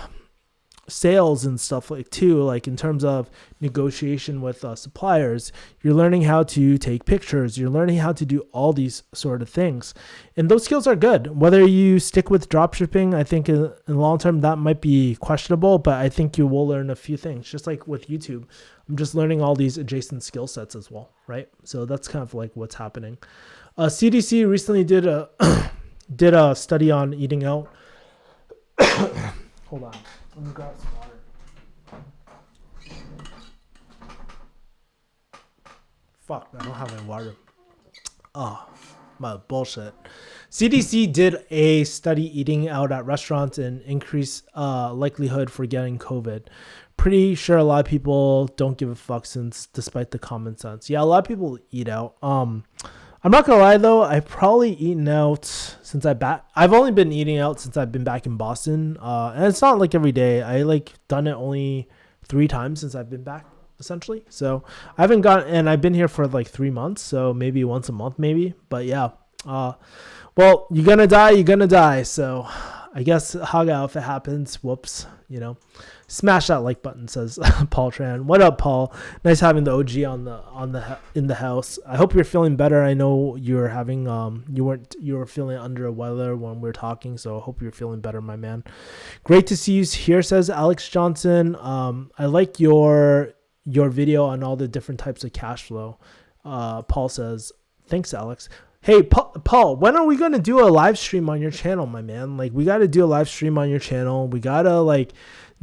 sales and stuff like too, like in terms of negotiation with suppliers. You're learning how to take pictures. You're learning how to do all these sort of things, and those skills are good. Whether you stick with dropshipping, I think in the long term that might be questionable, but I think you will learn a few things. Just like with YouTube, I'm just learning all these adjacent skill sets as well, right? So that's kind of like what's happening. CDC recently did a study on eating out. Hold on. Let me grab some water. Fuck, I don't have any water. Oh, my bullshit. CDC did a study eating out at restaurants and increase likelihood for getting COVID. Pretty sure a lot of people don't give a fuck despite the common sense. Yeah, a lot of people eat out. I'm not gonna lie though, I've probably eaten out since I've only been eating out since I've been back in Boston. And it's not like every day. I done it only 3 times since I've been back, essentially. So I haven't and I've been here for 3 months, so maybe once a month maybe. But yeah. Well, you're gonna die. So I guess hug out if it happens. Whoops, Smash that like button, says Paul Tran. What up, Paul? Nice having the OG in the house. I hope you're feeling better. I know you were feeling under the weather when we were talking, so I hope you're feeling better, my man. Great to see you here, says Alex Johnson. I like your video on all the different types of cash flow. Paul says, thanks, Alex. Hey, Paul, when are we going to do a live stream on your channel, my man? We got to do a live stream on your channel. We got to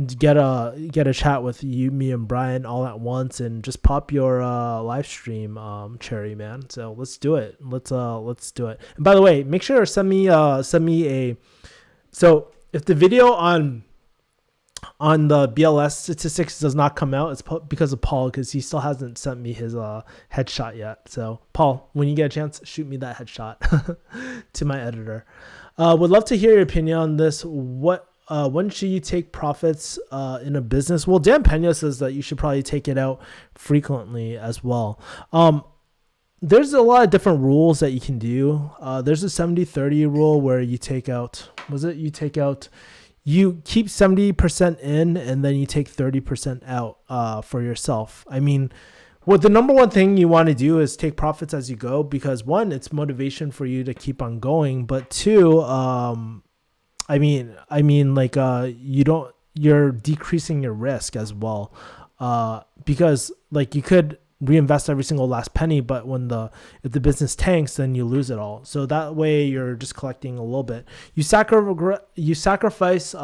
get a chat with you, me and Brian all at once and just pop your live stream, Cherry, man. So let's do it. Let's do it. And by the way, make sure to send me a, so if the video on the BLS statistics does not come out, it's because of Paul, because he still hasn't sent me his headshot yet. So Paul, when you get a chance, shoot me that headshot to my editor. Would love to hear your opinion on this. When should you take profits in a business? Well, Dan Pena says that you should probably take it out frequently as well. There's a lot of different rules that you can do. There's a 70-30 rule where you take out, you keep 70% in and then you take 30% out for yourself. I mean, the number one thing you want to do is take profits as you go, because 1, it's motivation for you to keep on going, but 2, like you're decreasing your risk as well, because like you could reinvest every single last penny, but if the business tanks, then you lose it all. So that way you're just collecting a little bit. You sacrifice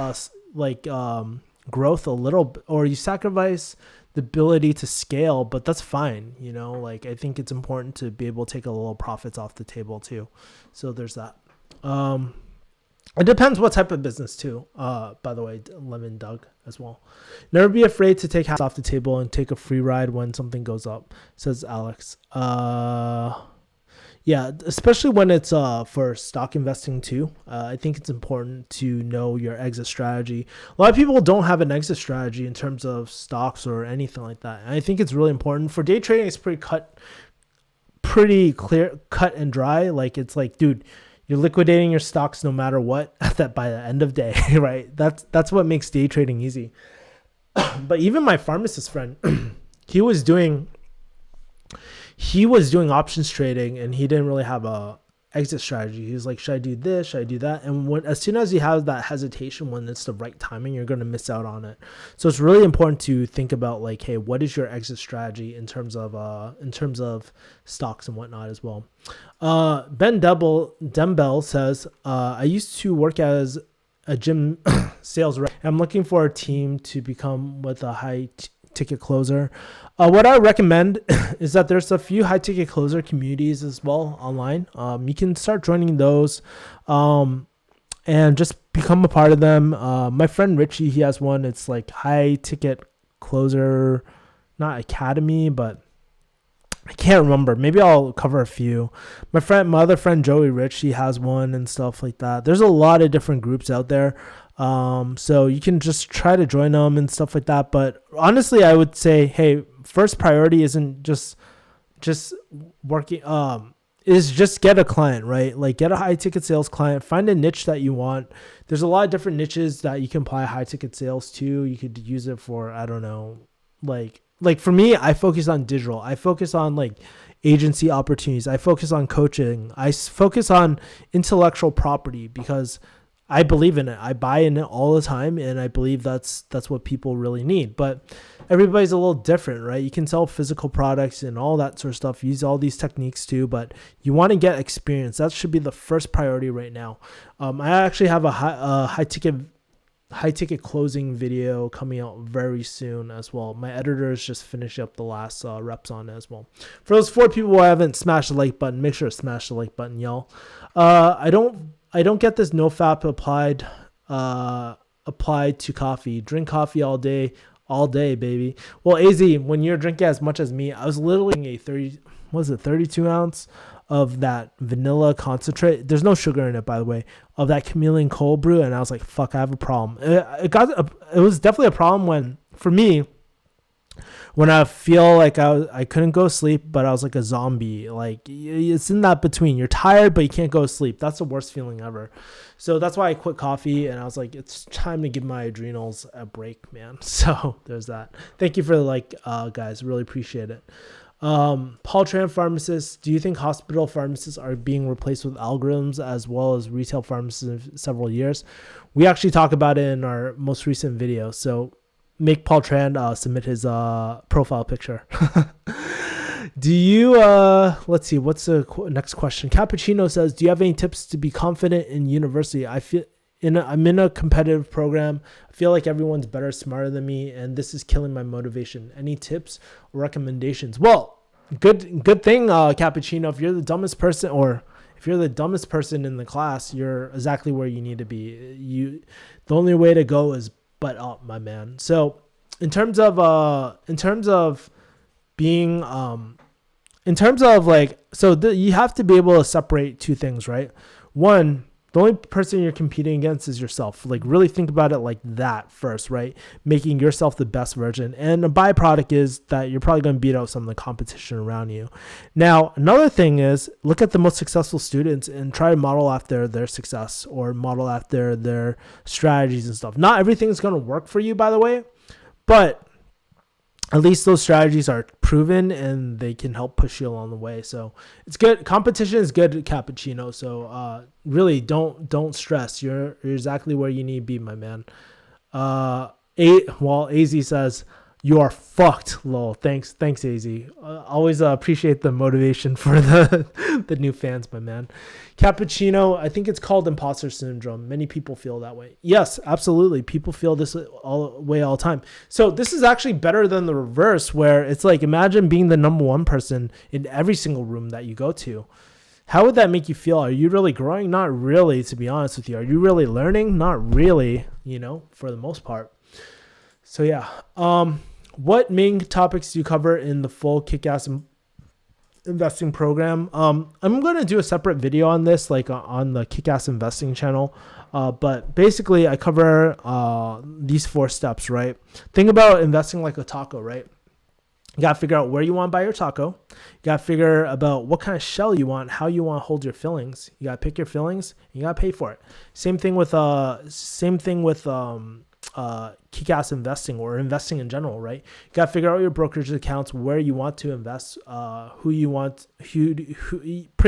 growth a little bit, or you sacrifice the ability to scale, but that's fine. Like I think it's important to be able to take a little profits off the table too. So there's that. It depends what type of business too. By the way, Lemon Doug as well. Never be afraid to take half off the table and take a free ride when something goes up, says Alex. Yeah, especially when it's for stock investing too. I think it's important to know your exit strategy. A lot of people don't have an exit strategy in terms of stocks or anything like that. And I think it's really important. For day trading, it's pretty clear, cut and dry. Like it's like, dude, you're liquidating your stocks no matter what that by the end of day, right? That's what makes day trading easy. But even my pharmacist friend, he was doing options trading, and he didn't really have a exit strategy. He was like, should I do this? Should I do that? And as soon as you have that hesitation, when it's the right timing, you're going to miss out on it. So it's really important to think about like, hey, what is your exit strategy in terms of stocks and whatnot as well. Ben Dembell says, I used to work as a gym sales rep. I'm looking for a team to become with a high ticket closer. What I recommend is that there's a few high ticket closer communities as well online. You can start joining those and just become a part of them. My friend Richie, he has one. It's like high ticket closer, not academy, but I can't remember. Maybe I'll cover a few. My other friend Joey Rich, he has one and stuff like that. There's a lot of different groups out there. So you can just try to join them and stuff like that. But honestly, I would say, hey, first priority isn't just working, is just get a client, right? Like get a high ticket sales client, find a niche that you want. There's a lot of different niches that you can apply high ticket sales to. You could use it for, I don't know, like for me, I focus on digital. I focus on like agency opportunities. I focus on coaching. I focus on intellectual property because I believe in it. I buy in it all the time, and I believe that's what people really need. But everybody's a little different, right? You can sell physical products and all that sort of stuff. Use all these techniques too, but you want to get experience. That should be the first priority right now. I actually have a high ticket closing video coming out very soon as well. My editor is just finishing up the last reps on it as well. For those 4 people who haven't smashed the like button, make sure to smash the like button, y'all. I don't get this no fap applied to coffee. Drink coffee all day, baby. Well, AZ, when you're drinking as much as me, I was literally a 32 ounce of that vanilla concentrate. There's no sugar in it, by the way, of that chameleon cold brew. And I was like, fuck, I have a problem. It was definitely a problem for me, when I feel like I couldn't go to sleep, but I was like a zombie. Like it's in that between. You're tired, but you can't go to sleep. That's the worst feeling ever. So that's why I quit coffee, and I was like, it's time to give my adrenals a break, man. So there's that. Thank you for the like, guys. Really appreciate it. Paul Tran, pharmacist, do you think hospital pharmacists are being replaced with algorithms as well as retail pharmacists in several years? We actually talk about it in our most recent video. So make Paul Tran submit his profile picture. Do you, let's see, what's the next question? Cappuccino says, do you have any tips to be confident in university? I'm in a competitive program. I feel like everyone's better, smarter than me, and this is killing my motivation. Any tips or recommendations? Well, good thing, Cappuccino. If you're the dumbest person, or if you're the dumbest person in the class, you're exactly where you need to be. The only way to go is butt up, my man. So, in terms of being, you have to be able to separate two things, right? One, the only person you're competing against is yourself. Like really think about it like that first, right? Making yourself the best version. And a byproduct is that you're probably going to beat out some of the competition around you. Now, another thing is look at the most successful students and try to model after their success or model after their strategies and stuff. Not everything's going to work for you, by the way, but at least those strategies are proven and they can help push you along the way. So it's good. Competition is good, cappuccino. So really don't stress. You're exactly where you need to be, my man. AZ says you are fucked. Lol. Thanks AZ. Always appreciate the motivation for the new fans, my man. Cappuccino, I think it's called imposter syndrome. Many people feel that way. Yes, absolutely. People feel this all the time. So this is actually better than the reverse, where it's like, imagine being the number one person in every single room that you go to. How would that make you feel? Are you really growing? Not really, to be honest with you. Are you really learning? Not really, for the most part. So yeah. What main topics do you cover in the full Kick-Ass Investing program? I'm going to do a separate video on this, like on the Kick-Ass Investing channel. But basically I cover these 4 steps, right? Think about investing like a taco, right? You got to figure out where you want to buy your taco. You got to figure about what kind of shell you want, how you want to hold your fillings. You got to pick your fillings and you got to pay for it. Same thing with Kick-Ass Investing or investing in general, right? You got to figure out your brokerage accounts, where you want to invest, pretty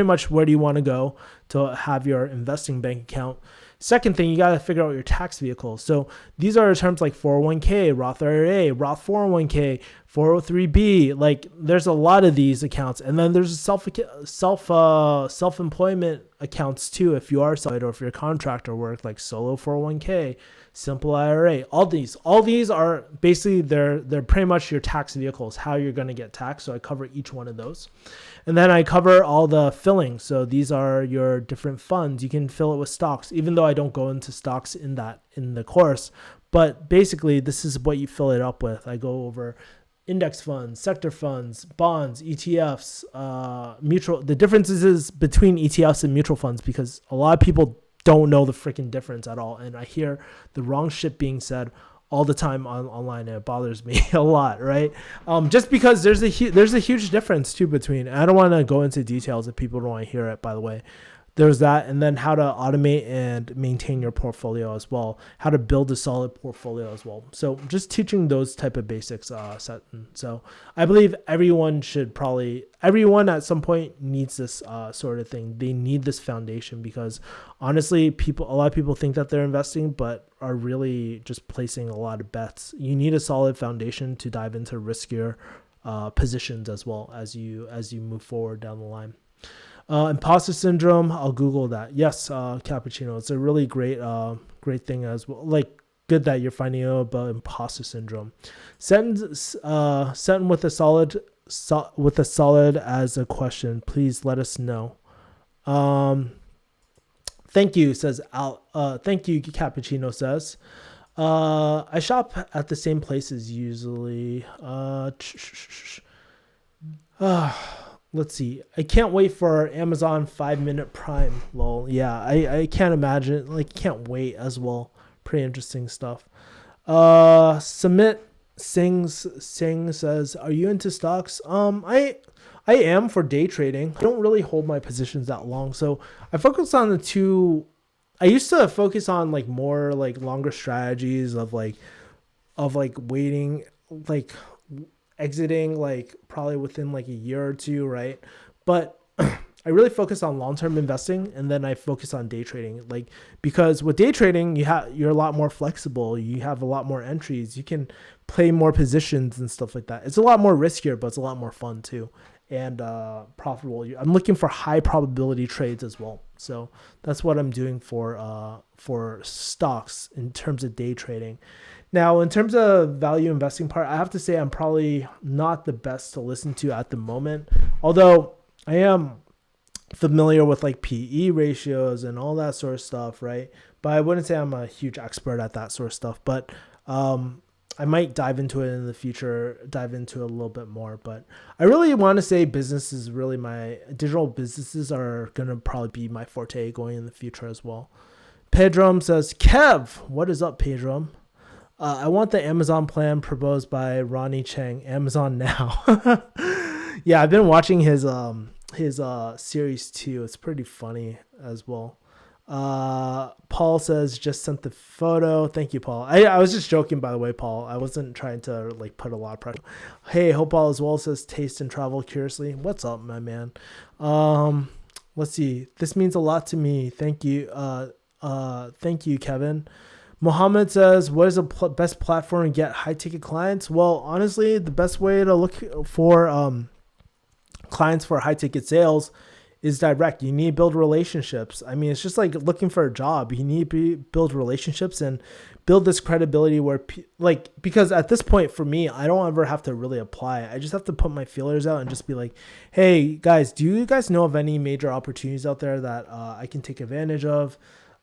much where do you want to go to have your investing bank account. Second thing, you got to figure out your tax vehicles. So these are terms like 401k, Roth IRA, Roth 401k, 403b. Like there's a lot of these accounts, and then there's self-employment accounts too. If you are self-employed or if you're contractor work, like solo 401k, simple IRA. All these are basically they're pretty much your tax vehicles, how you're going to get taxed. So I cover each one of those. And then I cover all the fillings. So these are your different funds. You can fill it with stocks, even though I don't go into stocks in the course. But basically, this is what you fill it up with. I go over index funds, sector funds, bonds, ETFs, mutual. The differences is between ETFs and mutual funds, because a lot of people don't know the freaking difference at all. And I hear the wrong shit being said all the time online, and it bothers me a lot, right? Just because there's a huge difference too between, I don't want to go into details if people don't want to hear it, by the way. There's that, and then how to automate and maintain your portfolio as well, how to build a solid portfolio as well. So just teaching those type of basics. So I believe everyone at some point needs this sort of thing. They need this foundation, because honestly, a lot of people think that they're investing, but are really just placing a lot of bets. You need a solid foundation to dive into riskier positions as well as you move forward down the line. Imposter syndrome, I'll Google that. Yes, Cappuccino, it's a really great thing as well. Like, good that you're finding out about imposter syndrome. Sentence with a solid as a question. Please let us know. Thank you, says Al. Thank you, Cappuccino says. I shop at the same places usually. Let's see. I can't wait for Amazon 5-minute Prime. Lol. Yeah, I can't imagine. Like, can't wait as well. Pretty interesting stuff. Submit Sing says, "Are you into stocks?" I am for day trading. I don't really hold my positions that long, so I focus on the two. I used to focus on like more like longer strategies of waiting, like exiting like probably within like a year or two, right? But I really focus on long-term investing, and then I focus on day trading, like, because with day trading you're a lot more flexible, you have a lot more entries, you can play more positions and stuff like that. It's a lot more riskier, but it's a lot more fun too, and profitable. I'm looking for high probability trades as well, so that's what I'm doing for stocks in terms of day trading. Now, in terms of value investing part, I have to say I'm probably not the best to listen to at the moment, although I am familiar with like PE ratios and all that sort of stuff, right? But I wouldn't say I'm a huge expert at that sort of stuff, but I might dive into it in the future, dive into it a little bit more. But I really want to say digital businesses are going to probably be my forte going in the future as well. Pedram says, Kev, what is up, Pedram? I want the Amazon plan proposed by Ronnie Chang. Amazon now. Yeah, I've been watching his series too. It's pretty funny as well. Paul says just sent the photo. Thank you, Paul. I was just joking, by the way, Paul. I wasn't trying to like put a lot of pressure. Hey, hope all is well, says taste and travel curiously. What's up, my man? Let's see. This means a lot to me. Thank you. Thank you, Kevin. Mohammed says, what is the best platform to get high ticket clients? Well, honestly, the best way to look for clients for high ticket sales is direct. You need to build relationships. I mean, it's just like looking for a job. You need to build relationships and build this credibility where because at this point for me, I don't ever have to really apply. I just have to put my feelers out and just be like, hey guys, do you guys know of any major opportunities out there that I can take advantage of?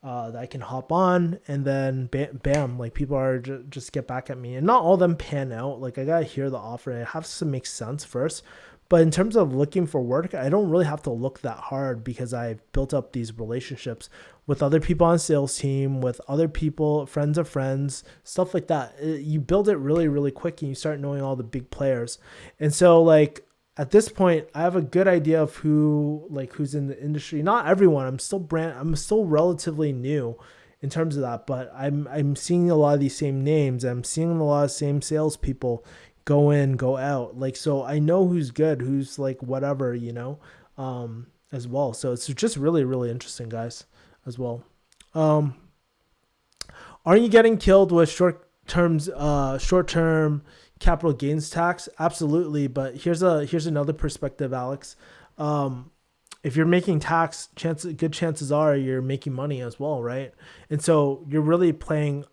That I can hop on, and then bam, like people are just get back at me, and not all of them pan out. Like I gotta hear the offer and it has to make sense first. But in terms of looking for work, I don't really have to look that hard because I've built up these relationships with other people on sales team, with other people, friends of friends, stuff like that. You build it really, really quick and you start knowing all the big players. And so like at this point, I have a good idea of who's in the industry. Not everyone. I'm still relatively new in terms of that, but I'm seeing a lot of these same names. I'm seeing a lot of same salespeople go in, go out. Like, so I know who's good, who's like whatever, as well. So it's just really, really interesting, guys, as well. Aren't you getting killed with short-term capital gains tax? Absolutely. But here's another perspective, Alex. If you're making tax, good chances are you're making money as well, right? And so you're really playing.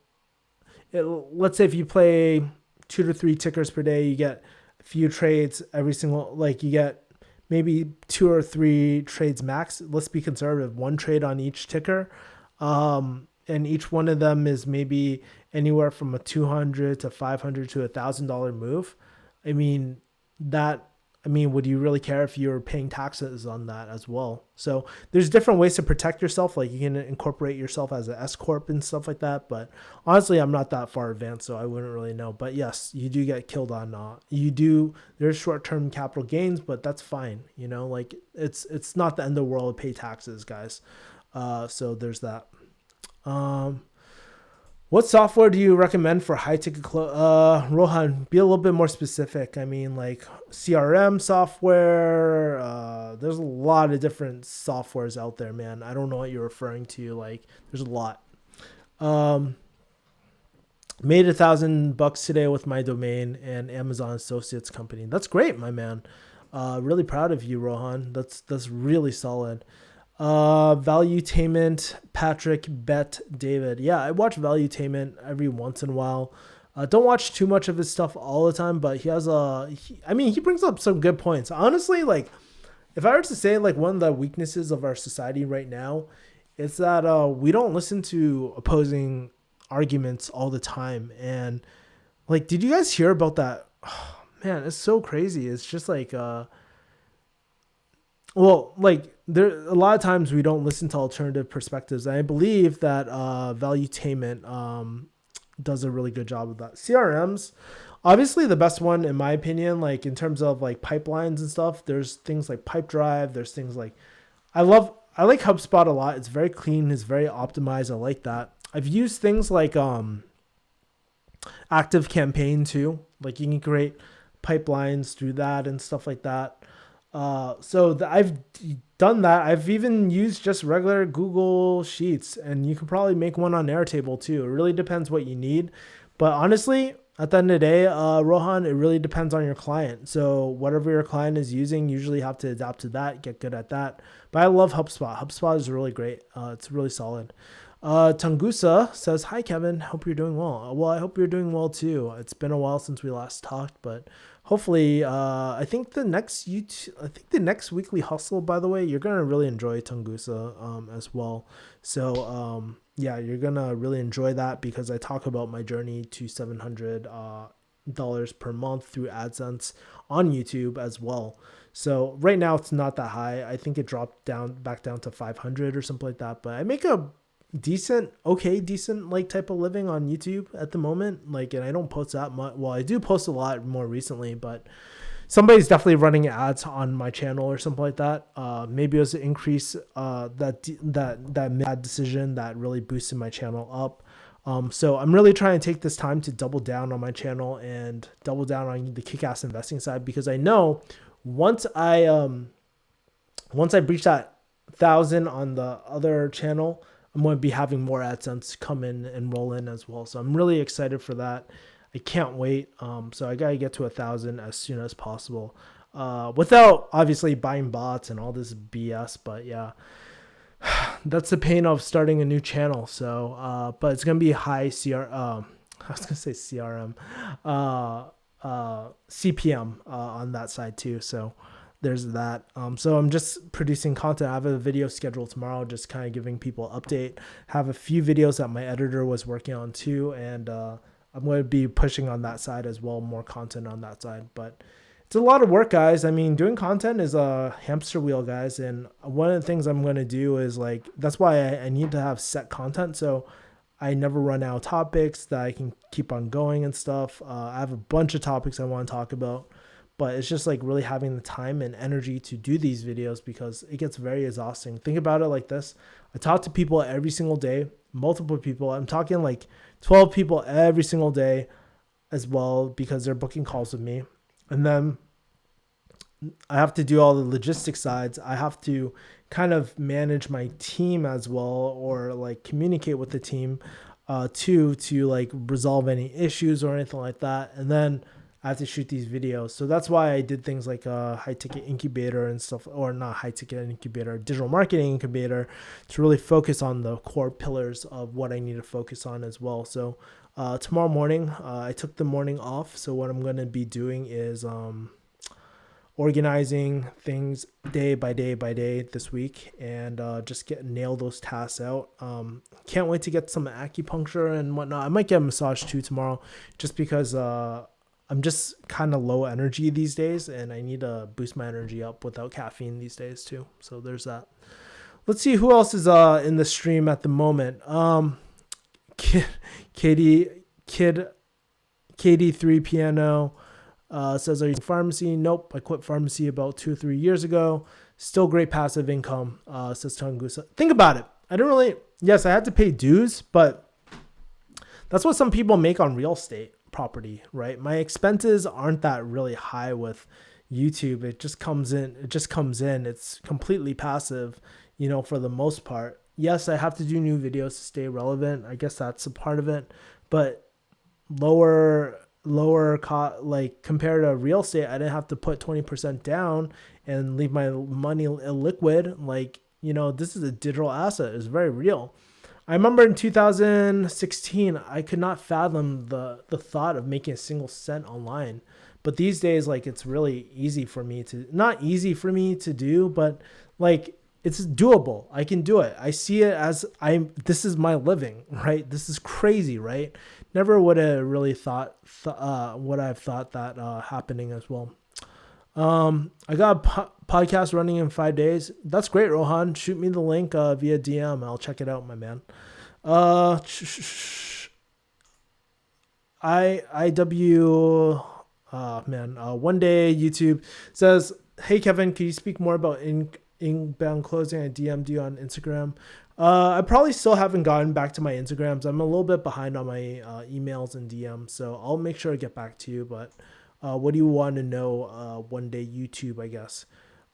Let's say if you play 2 to 3 tickers per day, you get a few trades every single. Like you get maybe 2 or 3 trades max. Let's be conservative. 1 trade on each ticker. And each one of them is maybe anywhere from a $200 to $500 to $1,000 move. I mean, would you really care if you're paying taxes on that as well? So there's different ways to protect yourself. Like you can incorporate yourself as an S corp and stuff like that. But honestly, I'm not that far advanced, so I wouldn't really know. But yes, you do get killed on. There's short-term capital gains, but that's fine. Like it's not the end of the world to pay taxes, guys. So there's that. What software do you recommend for high ticket Rohan, be a little bit more specific. I mean, like CRM software. There's a lot of different softwares out there, man. I don't know what you're referring to. Like, there's a lot. Made $1,000 today with my domain and Amazon Associates company. That's great, my man. Really proud of you, Rohan. That's really solid. Valuetainment, Patrick, Bet, David. Yeah, I watch Valuetainment every once in a while. Don't watch too much of his stuff all the time, but he brings up some good points. Honestly, like if I were to say like one of the weaknesses of our society right now, it's that we don't listen to opposing arguments all the time. And like, did you guys hear about that? Oh, man, it's so crazy. It's just like there a lot of times we don't listen to alternative perspectives. And I believe that Valuetainment does a really good job of that. CRMs, obviously the best one in my opinion, like in terms of like pipelines and stuff. There's things like Pipedrive. There's things like I like HubSpot a lot. It's very clean. It's very optimized. I like that. I've used things like Active Campaign too. Like you can create pipelines through that and stuff like that. I've done that. I've even used just regular Google Sheets, and you can probably make one on Airtable too. It really depends what you need. But honestly, at the end of the day, Rohan, it really depends on your client. So whatever your client is using, usually have to adapt to that, get good at that. But I love HubSpot. HubSpot is really great. It's really solid. Tungusa says, hi, Kevin. Hope you're doing well. Well, I hope you're doing well too. It's been a while since we last talked, but hopefully, I think the next weekly hustle, by the way, you're going to really enjoy Tungusa, as well. So, yeah, you're going to really enjoy that because I talk about my journey to $700 per month through AdSense on YouTube as well. So right now it's not that high. I think it dropped back down to 500 or something like that, but I make a decent like type of living on YouTube at the moment. Like, and I don't post that much. Well, I do post a lot more recently, but somebody's definitely running ads on my channel or something like that. Maybe it was an increase that ad decision that really boosted my channel up. So I'm really trying to take this time to double down on my channel and double down on the kick-ass investing side, because I know once I breach that 1,000 on the other channel, I'm going to be having more AdSense come in and roll in as well. So I'm really excited for that. I can't wait. So I got to get to 1,000 as soon as possible, without obviously buying bots and all this BS. But yeah, that's the pain of starting a new channel. So, but it's going to be high I was going to say CRM, CPM, on that side too. So there's that. So I'm just producing content. I have a video scheduled tomorrow, just kind of giving people an update. Have a few videos that my editor was working on too. And, I'm going to be pushing on that side as well, more content on that side. But it's a lot of work, guys. I mean, doing content is a hamster wheel, guys. And one of the things I'm going to do is like, that's why I need to have set content. So I never run out of topics that I can keep on going and stuff. I have a bunch of topics I want to talk about, but it's just like really having the time and energy to do these videos, because it gets very exhausting. Think about it like this. I talk to people every single day, multiple people. I'm talking like 12 people every single day as well, because they're booking calls with me. And then I have to do all the logistics sides. I have to kind of manage my team as well, or like communicate with the team to like resolve any issues or anything like that. And then I have to shoot these videos. So that's why I did things like a high ticket incubator and stuff, or not high ticket incubator, digital marketing incubator, to really focus on the core pillars of what I need to focus on as well. So tomorrow morning, I took the morning off. So what I'm going to be doing is organizing things day by day this week, and just nail those tasks out. Can't wait to get some acupuncture and whatnot. I might get a massage too tomorrow, just because I'm just kind of low energy these days, and I need to boost my energy up without caffeine these days too. So there's that. Let's see who else is in the stream at the moment. KD3 Piano says, are you pharmacy? Nope, I quit pharmacy about 2 or 3 years ago. Still great passive income, says Tungusa. Think about it. Yes, I had to pay dues, but that's what some people make on real estate property, right? My expenses aren't that really high with YouTube. It just comes in. It's completely passive, for the most part. Yes, I have to do new videos to stay relevant. I guess that's a part of it, but lower cost, like compared to real estate, I didn't have to put 20% down and leave my money illiquid. Like, this is a digital asset. It's very real. I remember in 2016, I could not fathom the thought of making a single cent online. But these days, like, it's really easy for me to, not easy for me to do, but like, it's doable. I can do it. I see it as this is my living, right? This is crazy, right? Never would have really thought what I've thought that happening as well. I got a podcast running in 5 days. That's great, Rohan. Shoot me the link via DM. I'll check it out, my man. One day YouTube says, hey Kevin, can you speak more about inbound closing? I DM'd you on Instagram. I probably still haven't gotten back to my Instagrams. I'm a little bit behind on my emails and DMs, so I'll make sure to get back to you. But what do you want to know? One day YouTube, I guess.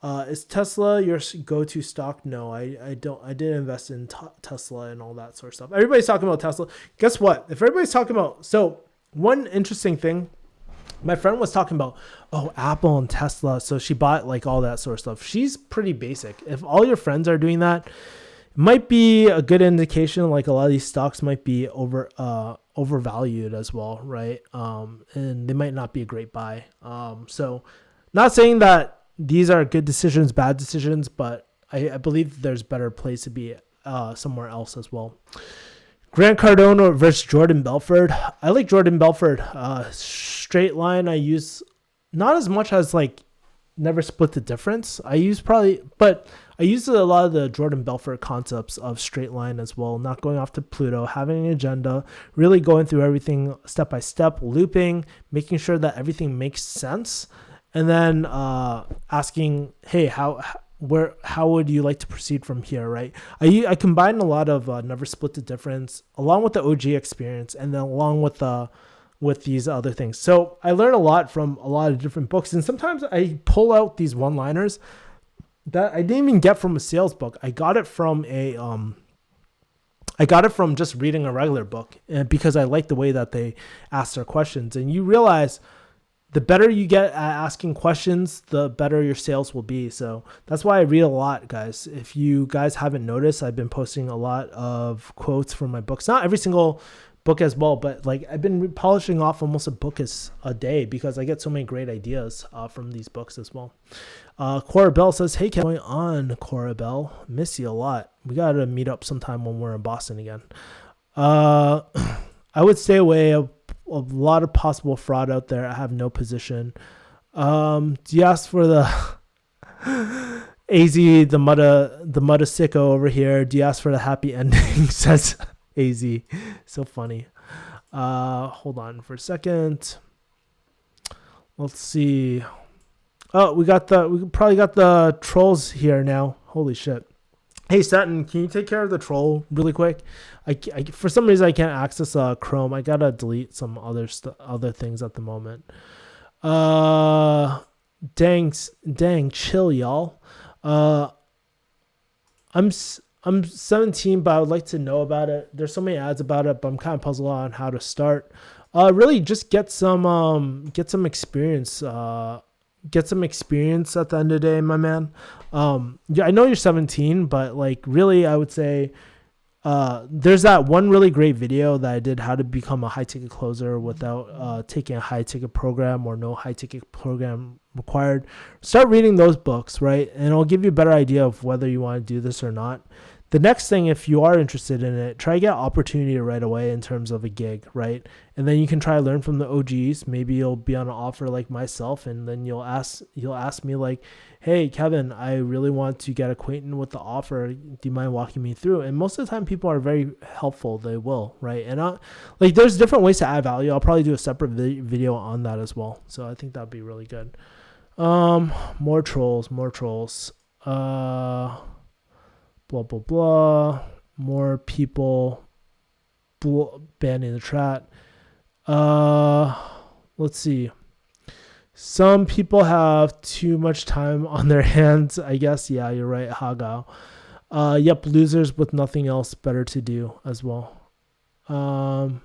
Is Tesla your go-to stock? No, I don't. I didn't invest in Tesla and all that sort of stuff. Everybody's talking about Tesla. Guess what? If everybody's talking about, so one interesting thing, my friend was talking about, Apple and Tesla. So she bought like all that sort of stuff. She's pretty basic. If all your friends are doing that, it might be a good indication. Like a lot of these stocks might be overvalued as well, right? And they might not be a great buy. So not saying that these are good decisions, bad decisions, but I believe there's better place to be somewhere else as well. Grant Cardone versus Jordan Belfort. I like Jordan Belfort. Straight line I use not as much as like never split the difference. I use a lot of the Jordan Belfort concepts of straight line as well, not going off to Pluto, having an agenda, really going through everything step by step, looping, making sure that everything makes sense. and then asking, hey, how would you like to proceed from here, right? I combine a lot of never split the difference along with the OG experience, and then along with these other things. So I learn a lot from a lot of different books, and sometimes I pull out these one-liners that I didn't even get from a sales book. I got it from just reading a regular book, and because I like the way that they ask their questions. And you realize the better you get at asking questions, the better your sales will be. So that's why I read a lot, guys. If you guys haven't noticed, I've been posting a lot of quotes from my books. Not every single book as well, but like I've been polishing off almost a book a day because I get so many great ideas from these books as well. Cora Bell says, hey, what's going on, Cora Bell? Miss you a lot. We got to meet up sometime when we're in Boston again. I would stay away a lot of possible fraud out there. I have no position. Do you ask for the AZ, the Mutta sicko over here? Do you ask for the happy ending? Says AZ. So funny. Hold on for a second. Let's see. Oh, we probably got the trolls here now. Holy shit. Hey, Sutton, can you take care of the troll really quick? I for some reason, I can't access Chrome. I gotta delete some other things at the moment. Dang, chill, y'all. I'm 17, but I would like to know about it. There's so many ads about it, but I'm kind of puzzled on how to start. Really, just get some experience. Get some experience at the end of the day, my man. Yeah, I know you're 17, but like really, I would say there's that one really great video that I did, how to become a high ticket closer without taking a high ticket program or no high ticket program required. Start reading those books, right? And it'll give you a better idea of whether you want to do this or not. The next thing, if you are interested in it, try to get opportunity right away in terms of a gig, right? And then you can try to learn from the OGs. Maybe you'll be on an offer like myself, and then you'll ask me like, hey, Kevin, I really want to get acquainted with the offer. Do you mind walking me through? And most of the time people are very helpful. They will, right? And like there's different ways to add value. I'll probably do a separate video on that as well. So I think that'd be really good. More trolls. Blah, blah, blah. More people banning the chat. Let's see. Some people have too much time on their hands, I guess. Yeah, you're right, Hagao. Yep, losers with nothing else better to do as well. Oh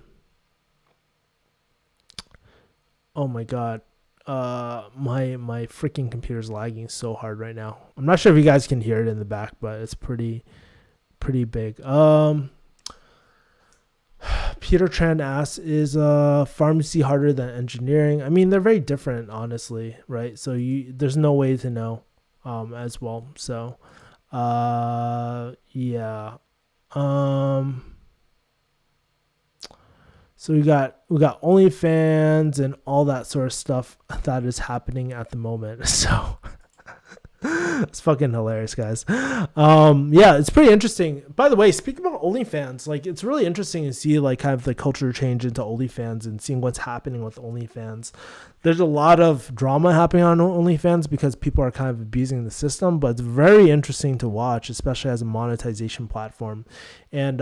my God. My freaking computer's lagging so hard right now. I'm not sure if you guys can hear it in the back, but it's pretty big. Peter Tran asks, is pharmacy harder than engineering? I mean, they're very different, honestly, right? So there's no way to know as well. So yeah. So we got OnlyFans and all that sort of stuff that is happening at the moment. So it's fucking hilarious, guys. Yeah, it's pretty interesting. By the way, speaking about OnlyFans, like it's really interesting to see like kind of the culture change into OnlyFans and seeing what's happening with OnlyFans. There's a lot of drama happening on OnlyFans because people are kind of abusing the system, but it's very interesting to watch, especially as a monetization platform. And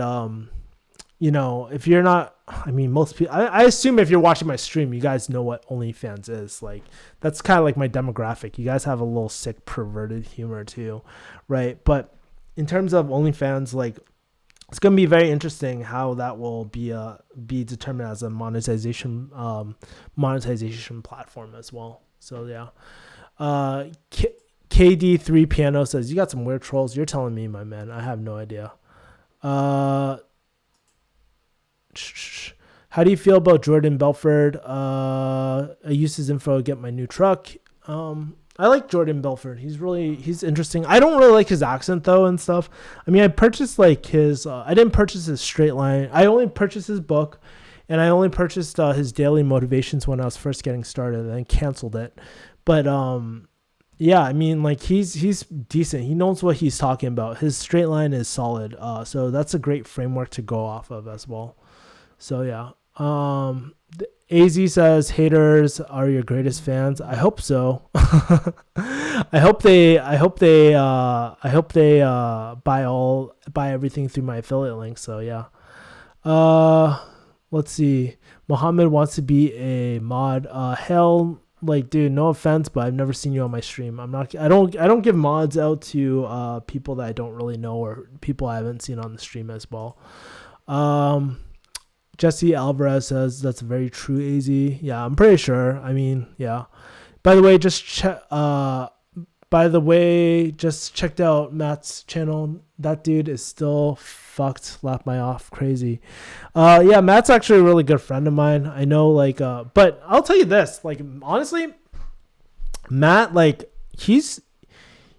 you know, if you're not, I mean, most people, I assume if you're watching my stream, you guys know what OnlyFans is. Like, that's kind of like my demographic. You guys have a little sick, perverted humor too, right? But in terms of OnlyFans, like, it's going to be very interesting how that will be determined as a monetization platform as well. So, yeah. KD3 Piano says, you got some weird trolls. You're telling me, my man. I have no idea. How do you feel about Jordan Belford? I used his info to get my new truck. I like Jordan Belford. He's interesting. I don't really like his accent though and stuff. I mean, I purchased like his, I didn't purchase his straight line. I only purchased his book, and I only purchased his daily motivations when I was first getting started, and then canceled it. But yeah, I mean, like he's decent. He knows what he's talking about. His straight line is solid. So that's a great framework to go off of as well. So yeah. AZ says haters are your greatest fans. I hope so. I hope they buy everything through my affiliate link. So yeah. Let's see. Mohammed wants to be a mod. Hell, like, dude, no offense, but I've never seen you on my stream. I don't give mods out to people that I don't really know or people I haven't seen on the stream as well. Jesse Alvarez says that's very true, AZ. Yeah, I'm pretty sure. I mean, yeah. By the way, just checked out Matt's channel. That dude is still fucked. Laugh my off. Crazy. Yeah, Matt's actually a really good friend of mine. I know, like, but I'll tell you this, like, honestly, Matt, like,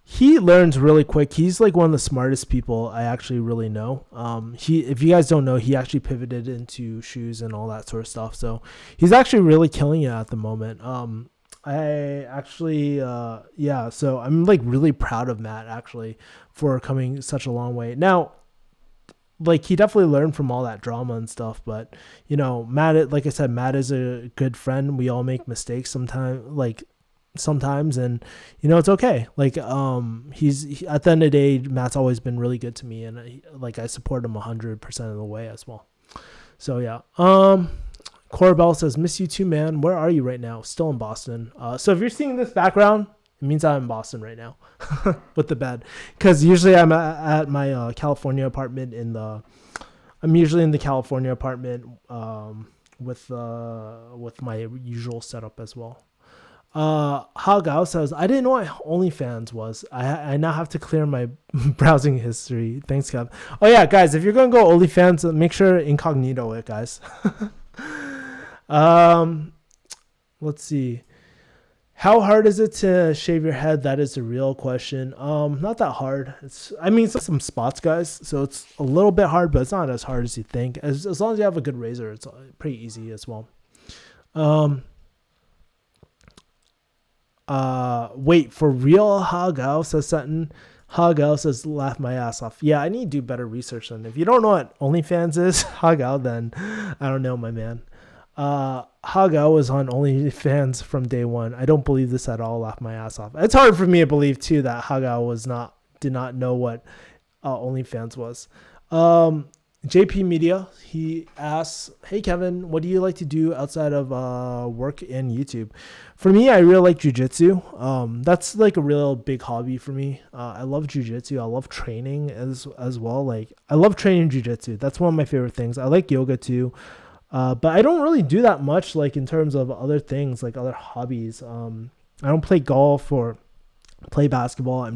he learns really quick. He's like one of the smartest people I actually really know. If you guys don't know, he actually pivoted into shoes and all that sort of stuff. So he's actually really killing it at the moment. I actually, yeah, so I'm like really proud of Matt actually for coming such a long way. Now, like, he definitely learned from all that drama and stuff, but you know, Matt, like I said, Matt is a good friend. We all make mistakes sometimes, and you know, it's okay. Like, he, at the end of the day, Matt's always been really good to me, and I support him 100% of the way as well. So yeah. Corbell says, miss you too, man. Where are you right now? Still in Boston. So if you're seeing this background, it means I'm in Boston right now with the bed. Because usually I'm at my California apartment I'm usually in the California apartment with my usual setup as well. Hagao says, I didn't know what OnlyFans was. I now have to clear my browsing history. Thanks, Kev. Oh yeah, guys, if you're going to go OnlyFans, make sure incognito it, guys. Let's see. How hard is it to shave your head? That is the real question. Not that hard. It's some spots, guys, so it's a little bit hard, but it's not as hard as you think. As long as you have a good razor, it's pretty easy as well. Wait, for real? Hagao says Sutton. Hagao says, laugh my ass off. Yeah, I need to do better research then. If you don't know what OnlyFans is, Hagao, then I don't know, my man. Hagao was on OnlyFans from day one. I don't believe this at all. Laugh my ass off. It's hard for me to believe too that Hagao did not know what OnlyFans was. JP Media, he asks, hey Kevin, what do you like to do outside of work and YouTube? For me, I really like jujitsu. That's like a real big hobby for me. I love jujitsu. I love training as well. Like, I love training jujitsu. That's one of my favorite things. I like yoga too. But I don't really do that much, like, in terms of other things, like other hobbies. I don't play golf or play basketball.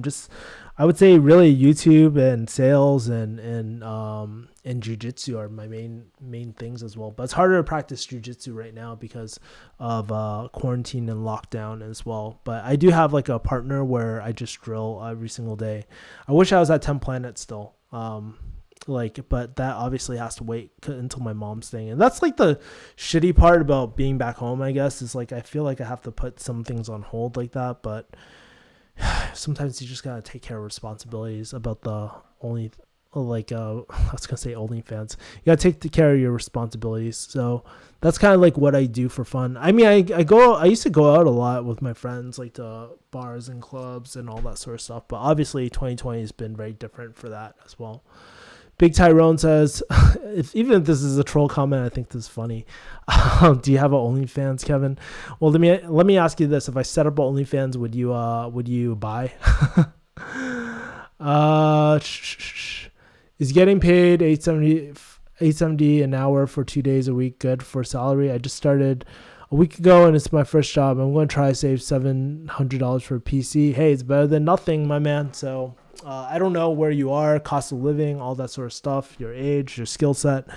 I would say really YouTube and sales and jiu-jitsu are my main things as well. But it's harder to practice jiu-jitsu right now because of quarantine and lockdown as well. But I do have like a partner where I just drill every single day. I wish I was at 10 Planet still. But that obviously has to wait until my mom's thing. And that's like the shitty part about being back home, I guess, is like I feel like I have to put some things on hold like that. But sometimes you just gotta take care of responsibilities about the only I was gonna say OnlyFans. You gotta take care of your responsibilities. So that's kind of like what I do for fun. I mean, I used to go out a lot with my friends, like to bars and clubs and all that sort of stuff. But obviously 2020 has been very different for that as well. Big Tyrone says, even if this is a troll comment, I think this is funny. Do you have an OnlyFans, Kevin? Well, let me ask you this: if I set up an OnlyFans, would you buy? Is getting paid $8.70 an hour for 2 days a week good for salary? I just started a week ago and it's my first job. I'm going to try to save $700 for a PC. Hey, it's better than nothing, my man. So. I don't know where you are, cost of living, all that sort of stuff, your age, your skill set.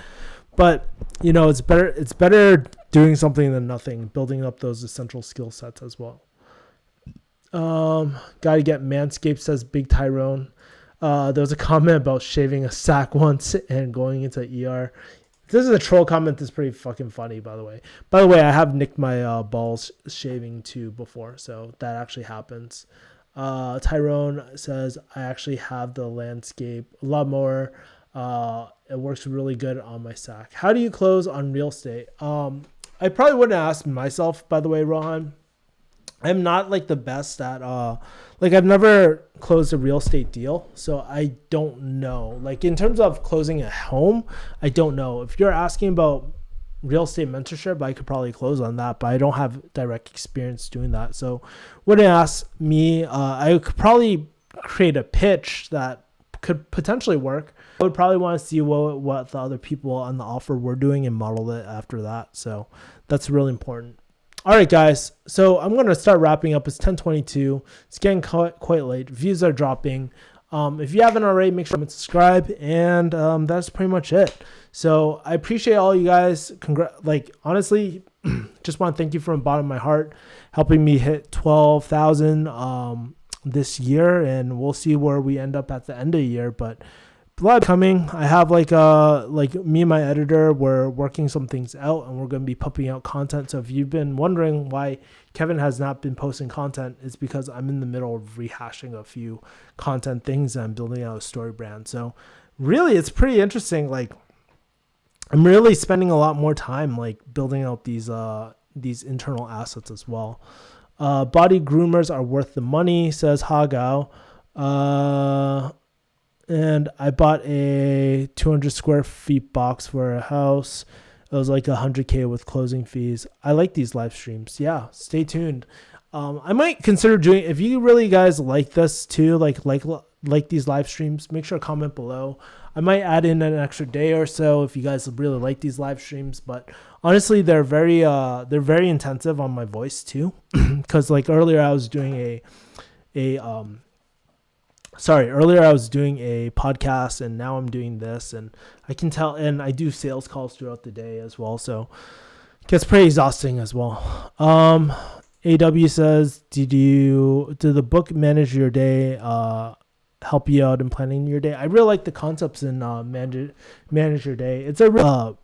But, you know, it's better doing something than nothing, building up those essential skill sets as well. Gotta get Manscaped, says Big Tyrone. There was a comment about shaving a sack once and going into ER. This is a troll comment that's pretty fucking funny, by the way. By the way, I have nicked my balls shaving too before, so that actually happens. Tyrone says, I actually have the landscape a lot more. It works really good on my sack. How do you close on real estate? I probably wouldn't ask myself, by the way, Rohan. I'm not like the best at like I've never closed a real estate deal, so I don't know. Like in terms of closing a home, I don't know. If you're asking about real estate mentorship, I could probably close on that, but I don't have direct experience doing that. So wouldn't ask me. I could probably create a pitch that could potentially work. I would probably want to see what the other people on the offer were doing and model it after that. So that's really important. All right, guys. So I'm going to start wrapping up. It's 10:22. It's getting quite late. Views are dropping. If you haven't already, make sure to subscribe. And that's pretty much it. So I appreciate all you guys. Honestly, just want to thank you from the bottom of my heart, helping me hit 12,000 this year. And we'll see where we end up at the end of the year. But a lot coming. I have like me and my editor, we're working some things out and we're going to be pumping out content. So if you've been wondering why Kevin has not been posting content, it's because I'm in the middle of rehashing a few content things and I'm building out a story brand. So really it's pretty interesting. Like I'm really spending a lot more time like building out these internal assets as well. Body groomers are worth the money, says Hagao. And I bought a 200 square feet box for a house. It was like 100K with closing fees. I like these live streams. Yeah, stay tuned. I might consider doing, if you really guys like this too, like these live streams, make sure to comment below. I might add in an extra day or so if you guys really like these live streams. But honestly, they're very intensive on my voice too. Because like earlier I was doing a podcast and now I'm doing this, and I can tell, and I do sales calls throughout the day as well. So it gets pretty exhausting as well. AW says, did the book Manage Your Day help you out in planning your day? I really like the concepts in Manage Your Day. It's a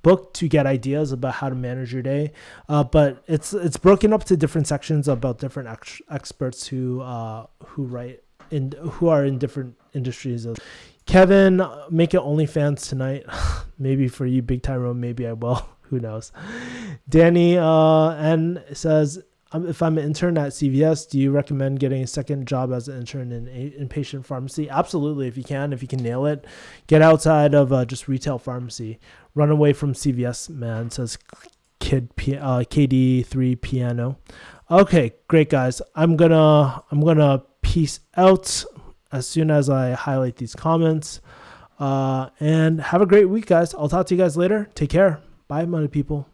book to get ideas about how to manage your day, but it's broken up to different sections about different experts who write who are in different industries. Kevin, make it OnlyFans tonight. Maybe for you, Big Tyrone, maybe I will. Who knows? Danny N says, if I'm an intern at CVS, do you recommend getting a second job as an intern in inpatient pharmacy? Absolutely. If you can nail it, get outside of just retail pharmacy. Run away from CVS, man, says KD3 Piano. Okay, great guys. I'm gonna peace out as soon as I highlight these comments. And have a great week, guys. I'll talk to you guys later. Take care. Bye, money people.